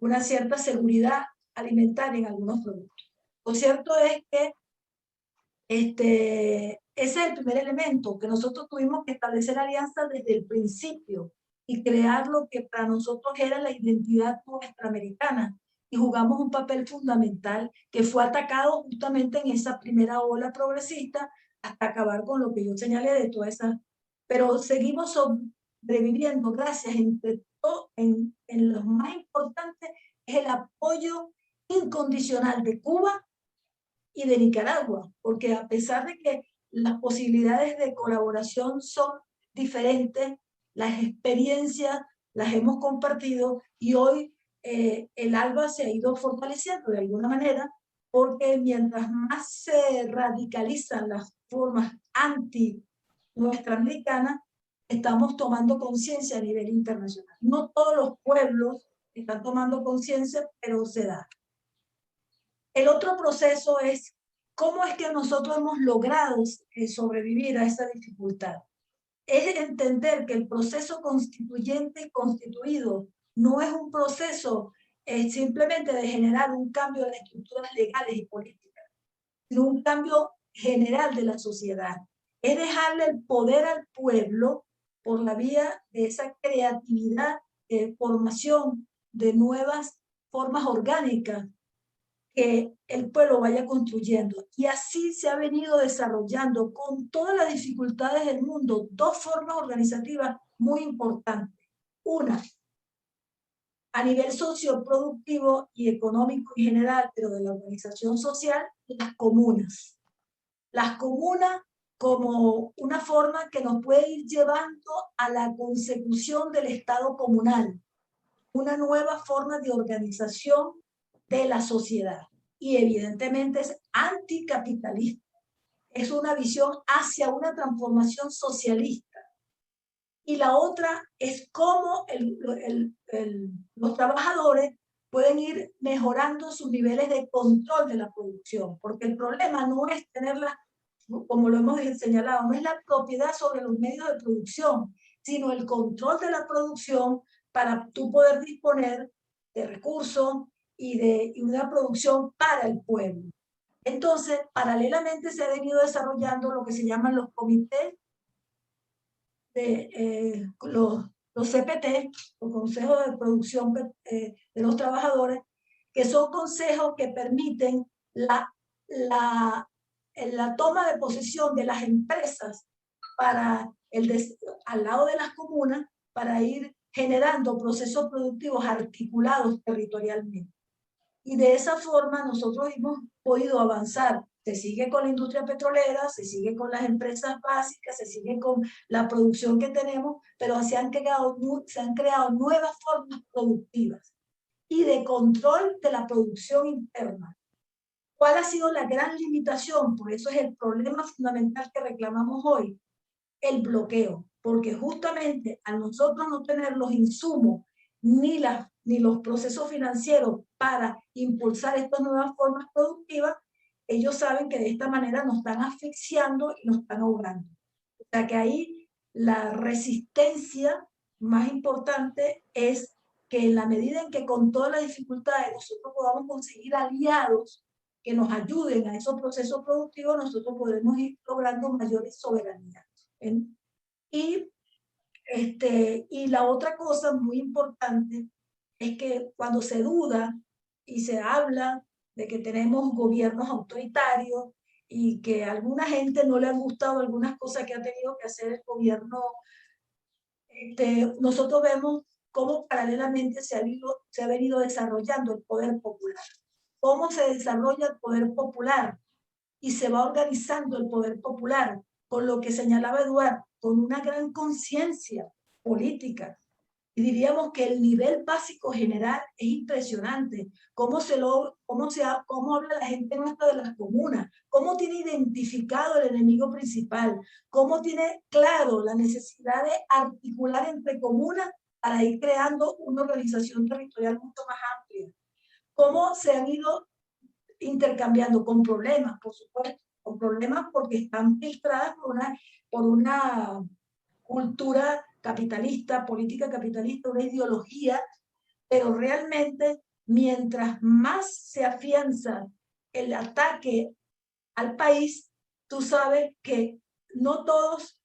una cierta seguridad alimentaria en algunos productos. Lo cierto es que ese es el primer elemento, que nosotros tuvimos que establecer alianzas desde el principio y crear lo que para nosotros era la identidad nuestra americana. Y jugamos un papel fundamental que fue atacado justamente en esa primera ola progresista hasta acabar con lo que yo señalé de toda esa. Pero seguimos sobreviviendo gracias entre todo, en lo más importante es el apoyo incondicional de Cuba y de Nicaragua, porque a pesar de que las posibilidades de colaboración son diferentes, las experiencias las hemos compartido y hoy el ALBA se ha ido fortaleciendo de alguna manera, porque mientras más se radicalizan las formas anti nuestra americana, estamos tomando conciencia a nivel internacional. No todos los pueblos están tomando conciencia, pero se da. El otro proceso es cómo es que nosotros hemos logrado sobrevivir a esa dificultad. Es entender que el proceso constituyente y constituido no es un proceso simplemente de generar un cambio de estructuras legales y políticas, sino un cambio general de la sociedad. Es dejarle el poder al pueblo por la vía de esa creatividad, formación de nuevas formas orgánicas que el pueblo vaya construyendo. Y así se ha venido desarrollando con todas las dificultades del mundo dos formas organizativas muy importantes. Una, a nivel socioproductivo y económico en general, pero de la organización social, las comunas. Las comunas como una forma que nos puede ir llevando a la consecución del Estado comunal, una nueva forma de organización de la sociedad. Y evidentemente es anticapitalista. Es una visión hacia una transformación socialista. Y la otra es cómo los trabajadores pueden ir mejorando sus niveles de control de la producción, porque el problema no es tenerla, como lo hemos señalado, no es la propiedad sobre los medios de producción, sino el control de la producción para tú poder disponer de recursos y de una producción para el pueblo. Entonces, paralelamente se ha venido desarrollando lo que se llaman los comités, los CPT, los consejos de producción de los trabajadores, que son consejos que permiten la toma de posesión de las empresas para al lado de las comunas para ir generando procesos productivos articulados territorialmente. Y de esa forma nosotros hemos podido avanzar. Se sigue con la industria petrolera, se sigue con las empresas básicas, se sigue con la producción que tenemos, pero se han creado nuevas formas productivas y de control de la producción interna. ¿Cuál ha sido la gran limitación? Por eso es el problema fundamental que reclamamos hoy, el bloqueo, porque justamente al nosotros no tener los insumos ni los procesos financieros para impulsar estas nuevas formas productivas, ellos saben que de esta manera nos están asfixiando y nos están ahogando. O sea que ahí la resistencia más importante es que en la medida en que con todas las dificultades nosotros podamos conseguir aliados que nos ayuden a esos procesos productivos, nosotros podemos ir logrando mayores soberanías. Y la otra cosa muy importante es que cuando se duda y se habla de que tenemos gobiernos autoritarios y que a alguna gente no le han gustado algunas cosas que ha tenido que hacer el gobierno, nosotros vemos cómo paralelamente se ha venido desarrollando el poder popular. Cómo se desarrolla el poder popular y se va organizando el poder popular, con lo que señalaba Eduardo, con una gran conciencia política, Y diríamos que el nivel básico general es impresionante. Cómo habla la gente nuestra de las comunas, cómo tiene identificado el enemigo principal, cómo tiene claro la necesidad de articular entre comunas para ir creando una organización territorial mucho más amplia. Cómo se han ido intercambiando con problemas, por supuesto, con problemas porque están filtradas por una cultura capitalista, política capitalista, una ideología, pero realmente mientras más se afianza el ataque al país, tú sabes que no todos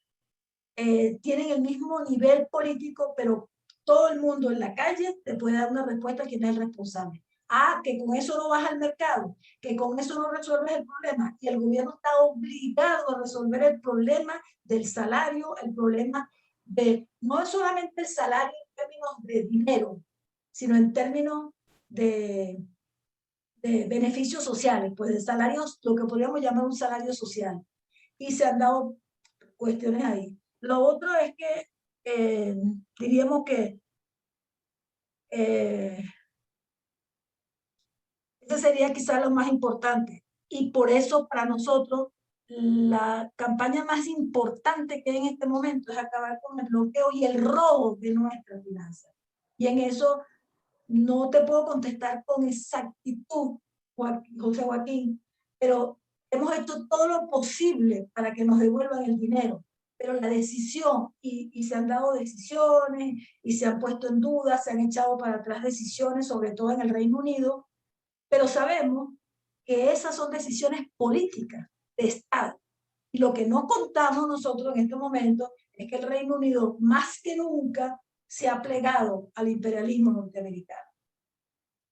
tienen el mismo nivel político, pero todo el mundo en la calle te puede dar una respuesta a quién es el responsable. Ah, que con eso no vas al mercado, que con eso no resuelves el problema. Y el gobierno está obligado a resolver el problema del salario, el problema de, no es solamente el salario en términos de dinero, sino en términos de beneficios sociales, pues de salarios, lo que podríamos llamar un salario social. Y se han dado cuestiones ahí. Lo otro es que diríamos que ese sería quizás lo más importante. Y por eso para nosotros la campaña más importante que hay en este momento es acabar con el bloqueo y el robo de nuestras finanzas. Y en eso no te puedo contestar con exactitud, José Joaquín, pero hemos hecho todo lo posible para que nos devuelvan el dinero. Pero la decisión, y se han dado decisiones, y se han puesto en duda, se han echado para atrás decisiones, sobre todo en el Reino Unido, pero sabemos que esas son decisiones políticas de Estado. Y lo que no contamos nosotros en este momento es que el Reino Unido más que nunca se ha plegado al imperialismo norteamericano.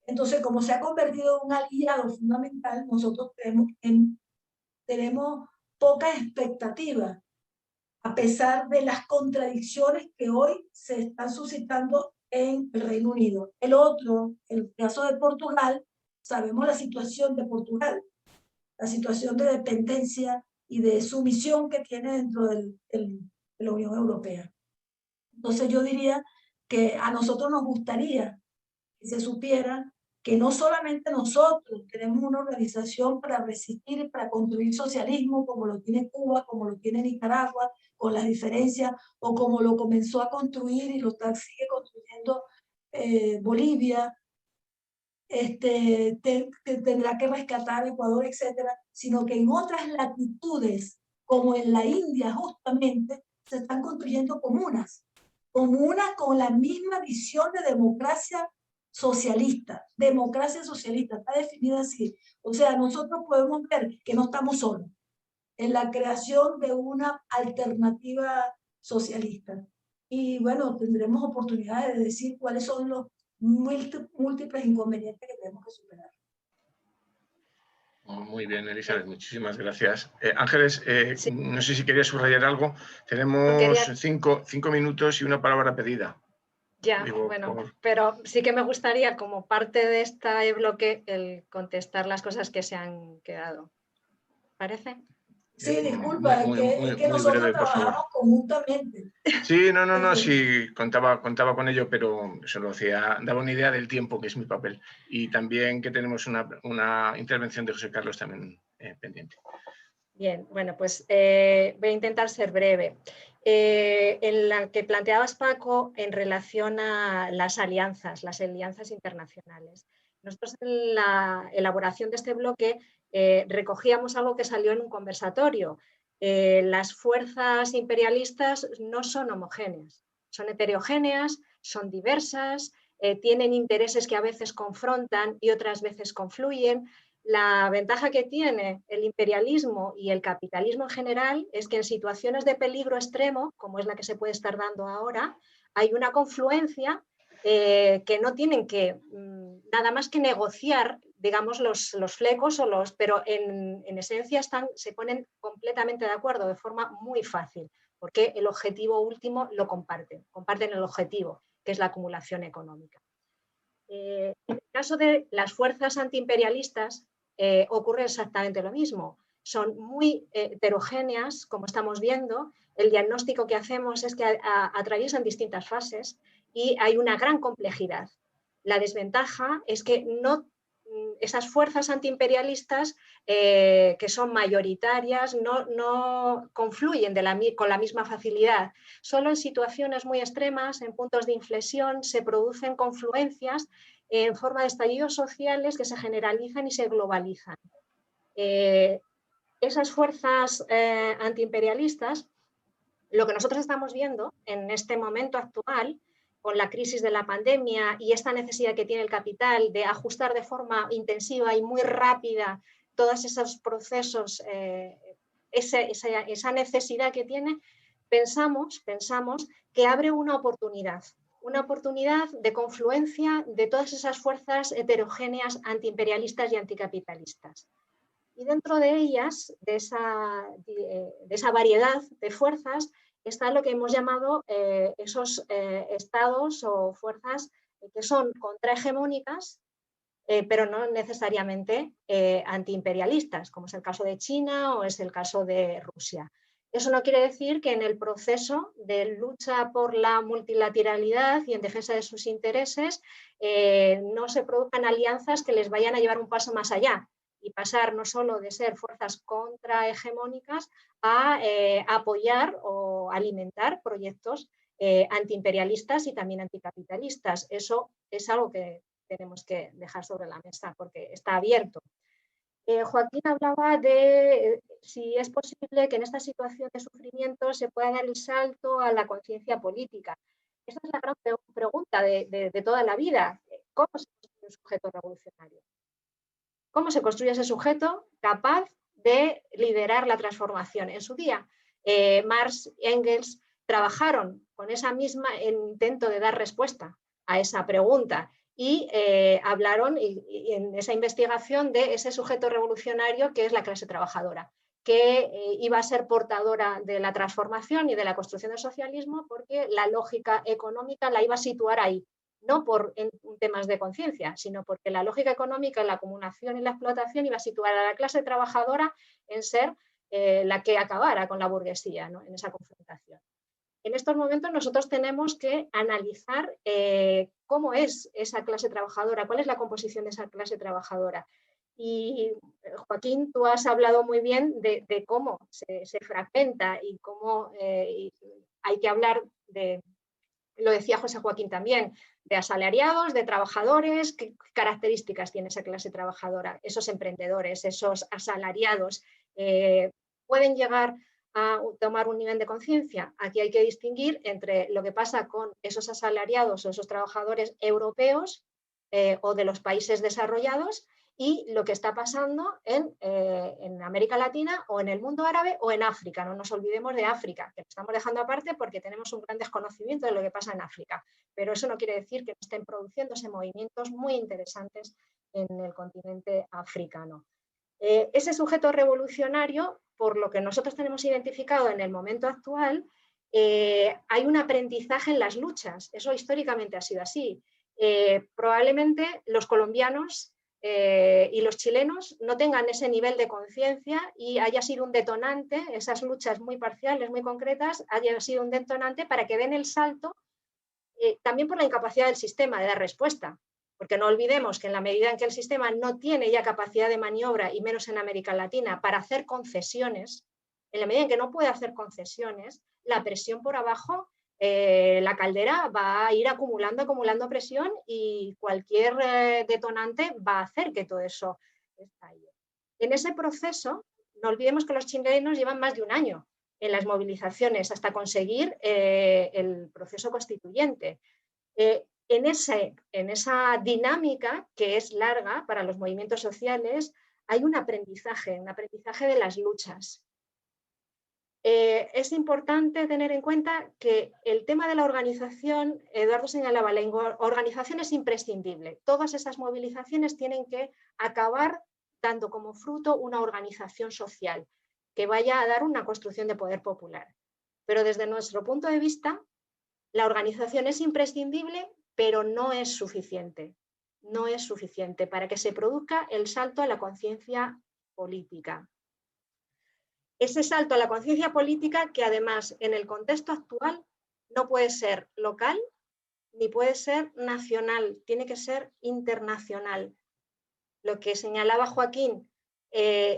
Entonces, como se ha convertido en un aliado fundamental, nosotros tenemos poca expectativa, a pesar de las contradicciones que hoy se están suscitando en el Reino Unido. El caso de Portugal, sabemos la situación de Portugal, la situación de dependencia y de sumisión que tiene dentro de la Unión Europea. Entonces yo diría que a nosotros nos gustaría que se supiera que no solamente nosotros tenemos una organización para resistir y para construir socialismo como lo tiene Cuba, como lo tiene Nicaragua, con las diferencias, o como lo comenzó a construir y lo sigue construyendo Bolivia, que tendrá que rescatar Ecuador, etcétera, sino que en otras latitudes, como en la India justamente, se están construyendo comunas con la misma visión de democracia socialista, está definida así. O sea, nosotros podemos ver que no estamos solos en la creación de una alternativa socialista. Y bueno, tendremos oportunidades de decir cuáles son los múltiples inconvenientes que tenemos que superar. Muy bien, Elizabeth, muchísimas gracias. Ángeles, Sí. No sé si querías subrayar algo. Tenemos 5 minutos y una palabra pedida. Ya, bueno, pero sí que me gustaría, como parte de este bloque, el contestar las cosas que se han quedado. ¿Parece? Sí, disculpa, es que nosotros breve, trabajamos conjuntamente. Sí, no, sí, contaba con ello, pero solo daba una idea del tiempo, que es mi papel. Y también que tenemos una intervención de José Carlos también pendiente. Bien, bueno, pues voy a intentar ser breve. En la que planteabas, Paco, en relación a las alianzas internacionales. Nosotros en la elaboración de este bloque recogíamos algo que salió en un conversatorio. Las fuerzas imperialistas no son homogéneas, son heterogéneas, son diversas, tienen intereses que a veces confrontan y otras veces confluyen. La ventaja que tiene el imperialismo y el capitalismo en general es que en situaciones de peligro extremo, como es la que se puede estar dando ahora, hay una confluencia que no tienen que nada más que negociar, digamos, los flecos, pero en esencia se ponen completamente de acuerdo de forma muy fácil, porque el objetivo último lo comparten el objetivo, que es la acumulación económica. En el caso de las fuerzas antiimperialistas ocurre exactamente lo mismo. son muy heterogéneas, como estamos viendo. El diagnóstico que hacemos es que atraviesan distintas fases y hay una gran complejidad. La desventaja es que esas fuerzas antiimperialistas que son mayoritarias no confluyen con la misma facilidad. Solo en situaciones muy extremas, en puntos de inflexión, se producen confluencias en forma de estallidos sociales que se generalizan y se globalizan. Esas fuerzas antiimperialistas, lo que nosotros estamos viendo en este momento actual, con la crisis de la pandemia y esta necesidad que tiene el capital de ajustar de forma intensiva y muy rápida todos esos procesos, esa necesidad que tiene, pensamos que abre una oportunidad de confluencia de todas esas fuerzas heterogéneas antiimperialistas y anticapitalistas. Y dentro de ellas, de esa variedad de fuerzas, está lo que hemos llamado esos estados o fuerzas que son contrahegemónicas, pero no necesariamente antiimperialistas, como es el caso de China o es el caso de Rusia. Eso no quiere decir que en el proceso de lucha por la multilateralidad y en defensa de sus intereses no se produzcan alianzas que les vayan a llevar un paso más allá y pasar no solo de ser fuerzas contrahegemónicas a apoyar o alimentar proyectos antiimperialistas y también anticapitalistas. Eso es algo que tenemos que dejar sobre la mesa porque está abierto. Joaquín hablaba de si es posible que en esta situación de sufrimiento se pueda dar el salto a la conciencia política. Esa es la gran pregunta de toda la vida. ¿Cómo se construye un sujeto revolucionario? ¿Cómo se construye ese sujeto capaz de liderar la transformación? En su día, Marx y Engels trabajaron con esa misma intento de dar respuesta a esa pregunta y hablaron en esa investigación de ese sujeto revolucionario que es la clase trabajadora, que iba a ser portadora de la transformación y de la construcción del socialismo porque la lógica económica la iba a situar ahí. No en temas de conciencia, sino porque la lógica económica, la acumulación y la explotación iba a situar a la clase trabajadora en ser la que acabara con la burguesía, ¿no? En esa confrontación. En estos momentos nosotros tenemos que analizar cómo es esa clase trabajadora, cuál es la composición de esa clase trabajadora. Y Joaquín, tú has hablado muy bien de cómo se fragmenta y cómo hay que hablar de, lo decía José Joaquín también, de asalariados, de trabajadores, qué características tiene esa clase trabajadora, esos emprendedores, esos asalariados, pueden llegar a tomar un nivel de conciencia. Aquí hay que distinguir entre lo que pasa con esos asalariados o esos trabajadores europeos o de los países desarrollados y lo que está pasando en América Latina o en el mundo árabe o en África. No nos olvidemos de África, que lo estamos dejando aparte porque tenemos un gran desconocimiento de lo que pasa en África. Pero eso no quiere decir que no estén produciéndose movimientos muy interesantes en el continente africano. Ese sujeto revolucionario, por lo que nosotros tenemos identificado en el momento actual, hay un aprendizaje en las luchas. Eso históricamente ha sido así. Probablemente los colombianos y los chilenos no tengan ese nivel de conciencia y haya sido un detonante, esas luchas muy parciales, muy concretas, haya sido un detonante para que den el salto, también por la incapacidad del sistema de dar respuesta. Porque no olvidemos que en la medida en que el sistema no tiene ya capacidad de maniobra, y menos en América Latina, para hacer concesiones, en la medida en que no puede hacer concesiones, la presión por abajo, la caldera va a ir acumulando presión y cualquier detonante va a hacer que todo eso estalle. En ese proceso, no olvidemos que los chilenos llevan más de un año en las movilizaciones hasta conseguir el proceso constituyente. En esa dinámica que es larga para los movimientos sociales hay un aprendizaje de las luchas. Es importante tener en cuenta que el tema de la organización, Eduardo señalaba, la organización es imprescindible. Todas esas movilizaciones tienen que acabar dando como fruto una organización social que vaya a dar una construcción de poder popular. Pero desde nuestro punto de vista, la organización es imprescindible, pero no es suficiente. No es suficiente para que se produzca el salto a la conciencia política. ese salto a la conciencia política que además en el contexto actual no puede ser local ni puede ser nacional, tiene que ser internacional. Lo que señalaba Joaquín,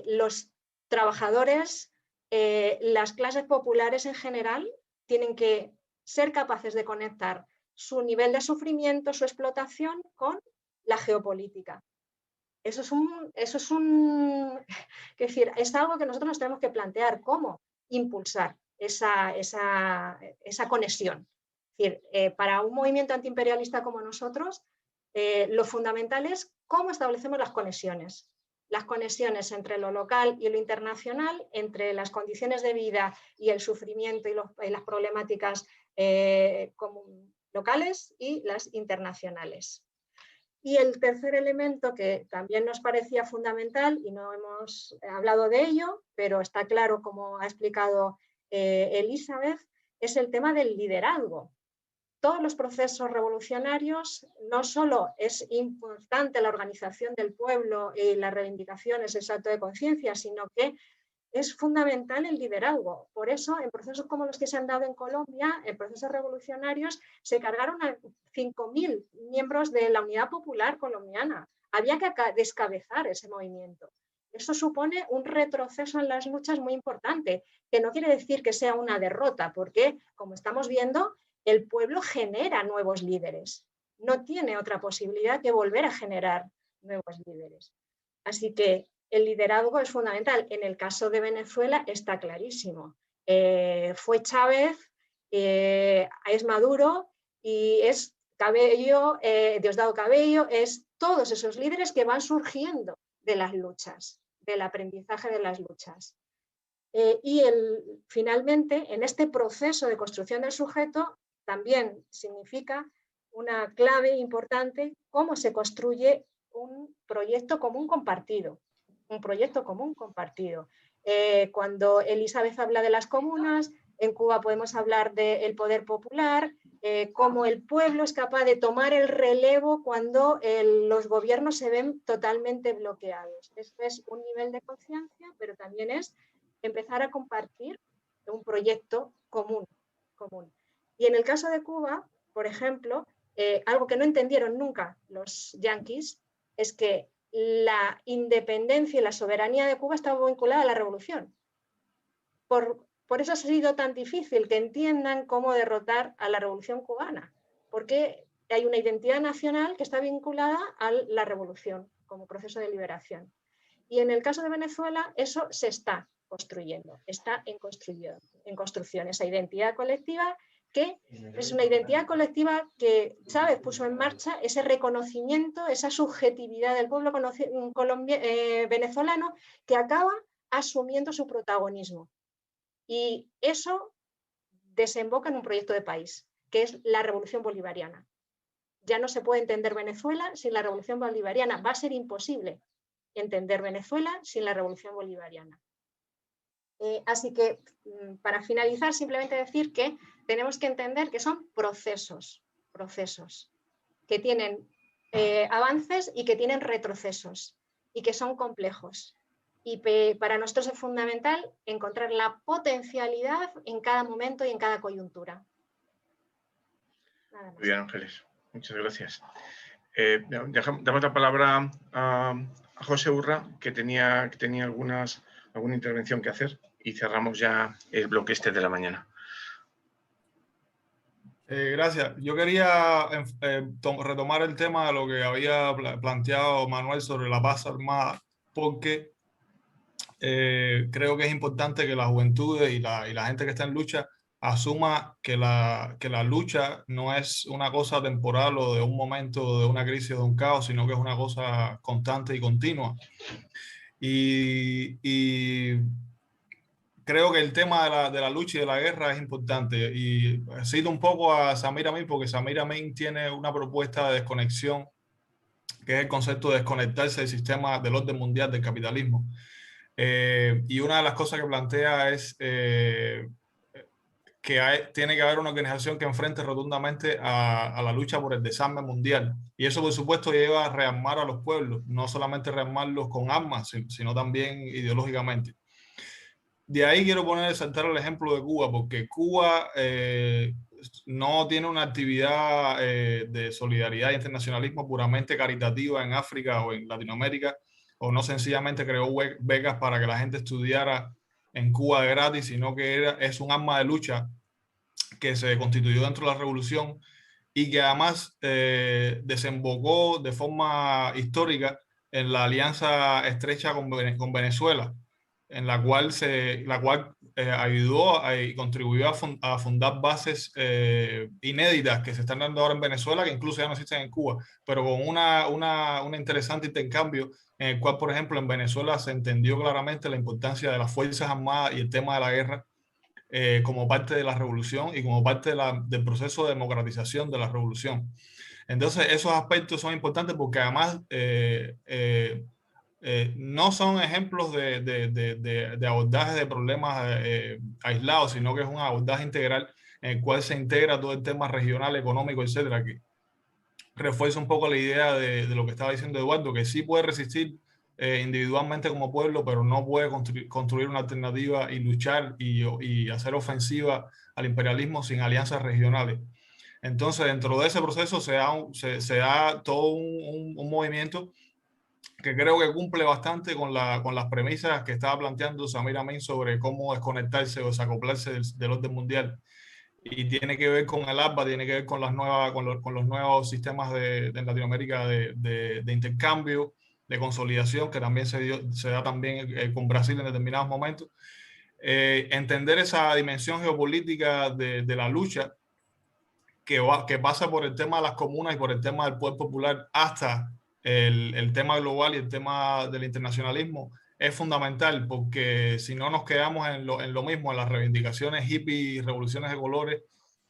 los trabajadores, las clases populares en general tienen que ser capaces de conectar su nivel de sufrimiento, su explotación con la geopolítica. Eso es algo que nosotros nos tenemos que plantear, cómo impulsar esa conexión. Es decir, para un movimiento antiimperialista como nosotros, lo fundamental es cómo establecemos las conexiones entre lo local y lo internacional, entre las condiciones de vida y el sufrimiento y las problemáticas locales y las internacionales. Y el tercer elemento que también nos parecía fundamental, y no hemos hablado de ello, pero está claro, como ha explicado Elizabeth, es el tema del liderazgo. Todos los procesos revolucionarios, no solo es importante la organización del pueblo y las reivindicaciones, el salto de conciencia, sino que es fundamental el liderazgo. Por eso, en procesos como los que se han dado en Colombia, en procesos revolucionarios, se cargaron a 5.000 miembros de la Unidad Popular colombiana. Había que descabezar ese movimiento. Eso supone un retroceso en las luchas muy importante, que no quiere decir que sea una derrota, porque, como estamos viendo, el pueblo genera nuevos líderes. No tiene otra posibilidad que volver a generar nuevos líderes. Así que el liderazgo es fundamental. En el caso de Venezuela está clarísimo. Fue Chávez, es Maduro y es Cabello, Diosdado Cabello, es todos esos líderes que van surgiendo de las luchas, del aprendizaje de las luchas. Finalmente, en este proceso de construcción del sujeto, también significa una clave importante cómo se construye un proyecto común compartido. Un proyecto común compartido. Cuando Elizabeth habla de las comunas, en Cuba podemos hablar del poder popular, cómo el pueblo es capaz de tomar el relevo cuando los gobiernos se ven totalmente bloqueados. Esto es un nivel de conciencia, pero también es empezar a compartir un proyecto común. Y en el caso de Cuba, por ejemplo, algo que no entendieron nunca los yanquis es que la independencia y la soberanía de Cuba estaba vinculada a la revolución. Por eso ha sido tan difícil que entiendan cómo derrotar a la revolución cubana, porque hay una identidad nacional que está vinculada a la revolución como proceso de liberación. Y en el caso de Venezuela eso se está construyendo, está en construcción esa identidad colectiva, que es una identidad colectiva que Chávez puso en marcha, ese reconocimiento, esa subjetividad del pueblo venezolano que acaba asumiendo su protagonismo. Y eso desemboca en un proyecto de país, que es la revolución bolivariana. Ya no se puede entender Venezuela sin la revolución bolivariana. Va a ser imposible entender Venezuela sin la revolución bolivariana. Así que, para finalizar, simplemente decir que tenemos que entender que son procesos que tienen avances y que tienen retrocesos y que son complejos. Y para nosotros es fundamental encontrar la potencialidad en cada momento y en cada coyuntura. Muy bien, Ángeles. Muchas gracias. Damos la palabra a José Urra, que tenía alguna intervención que hacer, y cerramos ya el bloque de la mañana. Gracias. Yo quería retomar el tema de lo que había planteado Manuel sobre la paz armada, porque creo que es importante que la juventud y la gente que está en lucha asuma que la lucha no es una cosa temporal o de un momento, de una crisis o de un caos, sino que es una cosa constante y continua. Y creo que el tema de la lucha y de la guerra es importante. Y cito un poco a Samir Amin, porque Samir Amin tiene una propuesta de desconexión, que es el concepto de desconectarse del sistema del orden mundial del capitalismo. Y una de las cosas que plantea es que tiene que haber una organización que enfrente rotundamente a la lucha por el desarme mundial. Y eso, por supuesto, lleva a rearmar a los pueblos, no solamente rearmarlos con armas, sino también ideológicamente. de ahí quiero saltar el ejemplo de Cuba, porque Cuba no tiene una actividad de solidaridad e internacionalismo puramente caritativa en África o en Latinoamérica, o no sencillamente creó becas para que la gente estudiara en Cuba de gratis, sino que es un arma de lucha que se constituyó dentro de la revolución y que además desembocó de forma histórica en la alianza estrecha con Venezuela, en la cual ayudó y contribuyó a fundar bases inéditas que se están dando ahora en Venezuela, que incluso ya no existen en Cuba, pero con un interesante intercambio en el cual, por ejemplo, en Venezuela se entendió claramente la importancia de las Fuerzas Armadas y el tema de la guerra como parte de la revolución y como parte del proceso de democratización de la revolución. Entonces, esos aspectos son importantes porque además no son ejemplos de abordaje de problemas aislados, sino que es un abordaje integral en el cual se integra todo el tema regional, económico, etcétera, que refuerza un poco la idea de lo que estaba diciendo Eduardo, que sí puede resistir individualmente como pueblo, pero no puede construir una alternativa y luchar y hacer ofensiva al imperialismo sin alianzas regionales. Entonces, dentro de ese proceso se da todo un movimiento que creo que cumple bastante con las premisas que estaba planteando Samir Amin sobre cómo desconectarse o desacoplarse del orden mundial. Y tiene que ver con el ALBA, tiene que ver con los nuevos sistemas de Latinoamérica de intercambio, de consolidación, que también se da también con Brasil en determinados momentos. Entender esa dimensión geopolítica de la lucha que pasa por el tema de las comunas y por el tema del poder popular hasta el tema global y el tema del internacionalismo es fundamental, porque si no nos quedamos en lo mismo, en las reivindicaciones hippies y revoluciones de colores,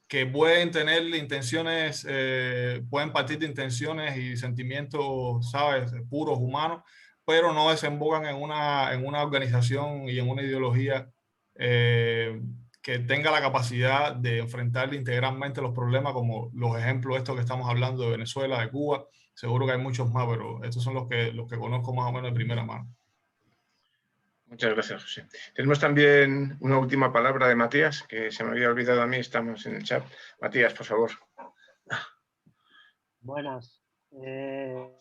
que pueden tener intenciones, pueden partir de intenciones y sentimientos, ¿sabes?, puros humanos, pero no desembocan en una organización y en una ideología que tenga la capacidad de enfrentar integralmente los problemas, como los ejemplos estos que estamos hablando de Venezuela, de Cuba. Seguro que hay muchos más, pero estos son los que conozco más o menos de primera mano. Muchas gracias, José. Tenemos también una última palabra de Matías, que se me había olvidado a mí, estamos en el chat. Matías, por favor. Buenas. Le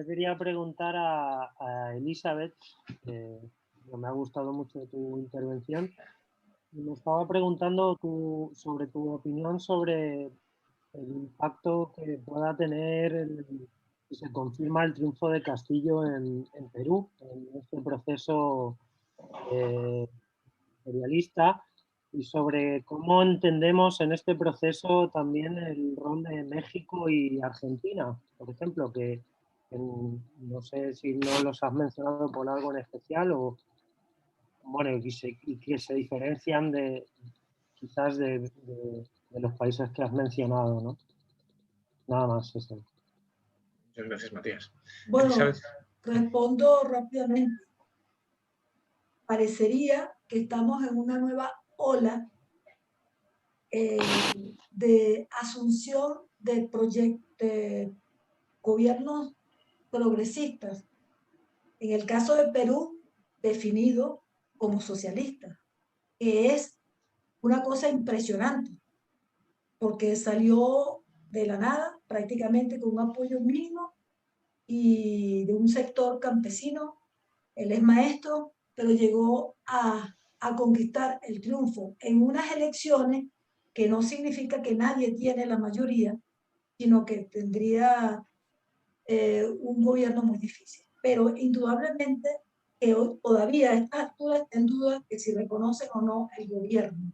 quería preguntar a Elizabeth, que me ha gustado mucho tu intervención, y me estaba preguntando sobre tu opinión sobre el impacto que pueda tener si se confirma el triunfo de Castillo en Perú, en este proceso imperialista, y sobre cómo entendemos en este proceso también el rol de México y Argentina, por ejemplo, que no sé si no los has mencionado por algo en especial o bueno, y que se diferencian quizás de los países que has mencionado, ¿no? Nada más eso. Muchas gracias, Matías. Bueno, Elizabeth. respondo rápidamente. Parecería que estamos en una nueva ola de asunción de gobiernos progresistas. En el caso de Perú, definido como socialista, que es una cosa impresionante, porque salió de la nada, prácticamente con un apoyo mínimo y de un sector campesino. Él es maestro, pero llegó a conquistar el triunfo en unas elecciones que no significa que nadie tiene la mayoría, sino que tendría un gobierno muy difícil. Pero indudablemente que hoy todavía a estas alturas está en duda que si reconocen o no el gobierno.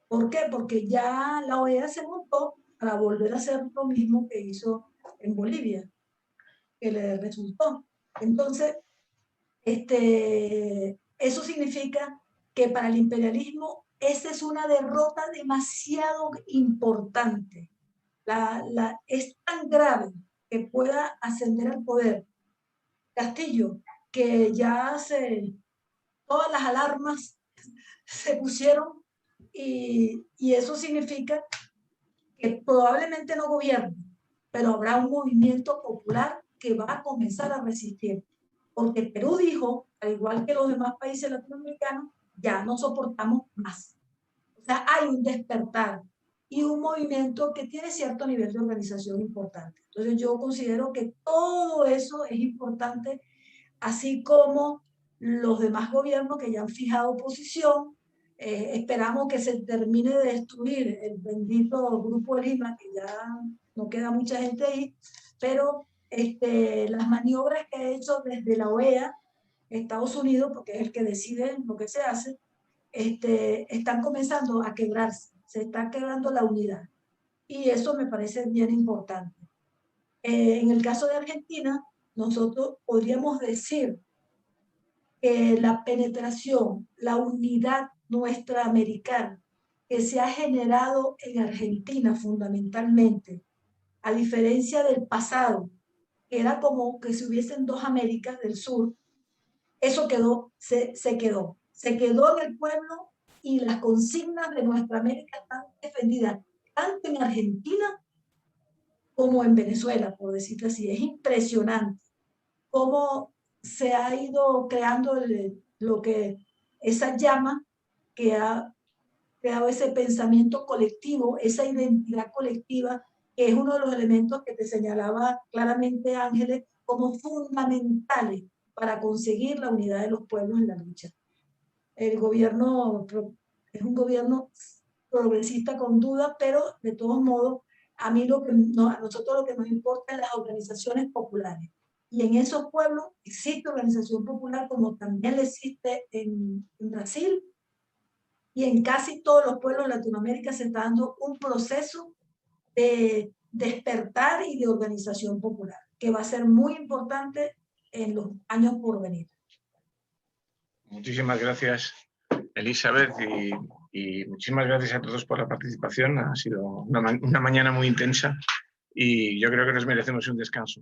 ¿Por qué? Porque ya la OEA se montó para volver a hacer lo mismo que hizo en Bolivia, que le resultó. Entonces, eso significa que para el imperialismo esa es una derrota demasiado importante. Es tan grave que pueda ascender al poder Castillo, que ya todas las alarmas se pusieron y eso significa que probablemente no gobierne, pero habrá un movimiento popular que va a comenzar a resistir. Porque Perú dijo al igual que los demás países latinoamericanos, ya no soportamos más. O sea, hay un despertar y un movimiento que tiene cierto nivel de organización importante. Entonces yo considero que todo eso es importante, así como los demás gobiernos que ya han fijado posición. Esperamos que se termine de destruir el bendito Grupo de Lima, que ya no queda mucha gente ahí, pero las maniobras que ha hecho desde la OEA, Estados Unidos, porque es el que decide lo que se hace, están comenzando a quebrarse, se está quebrando la unidad. Y eso me parece bien importante. En el caso de Argentina, nosotros podríamos decir que la penetración, la unidad nuestra americana que se ha generado en Argentina fundamentalmente, a diferencia del pasado, que era como que si hubiesen dos Américas del sur, eso quedó, se quedó en el pueblo, y las consignas de nuestra América están defendidas tanto en Argentina como en Venezuela, por decirlo así. Es impresionante cómo se ha ido creando esa llama que ha creado ese pensamiento colectivo, esa identidad colectiva, que es uno de los elementos que te señalaba claramente Ángeles como fundamentales para conseguir la unidad de los pueblos en la lucha. El gobierno es un gobierno progresista con duda, pero de todos modos, a nosotros lo que nos importa es las organizaciones populares. Y en esos pueblos existe organización popular, como también le existe en Brasil, y en casi todos los pueblos de Latinoamérica se está dando un proceso de despertar y de organización popular, que va a ser muy importante en los años por venir. Muchísimas gracias, Elizabeth, y muchísimas gracias a todos por la participación. Ha sido una mañana muy intensa y yo creo que nos merecemos un descanso.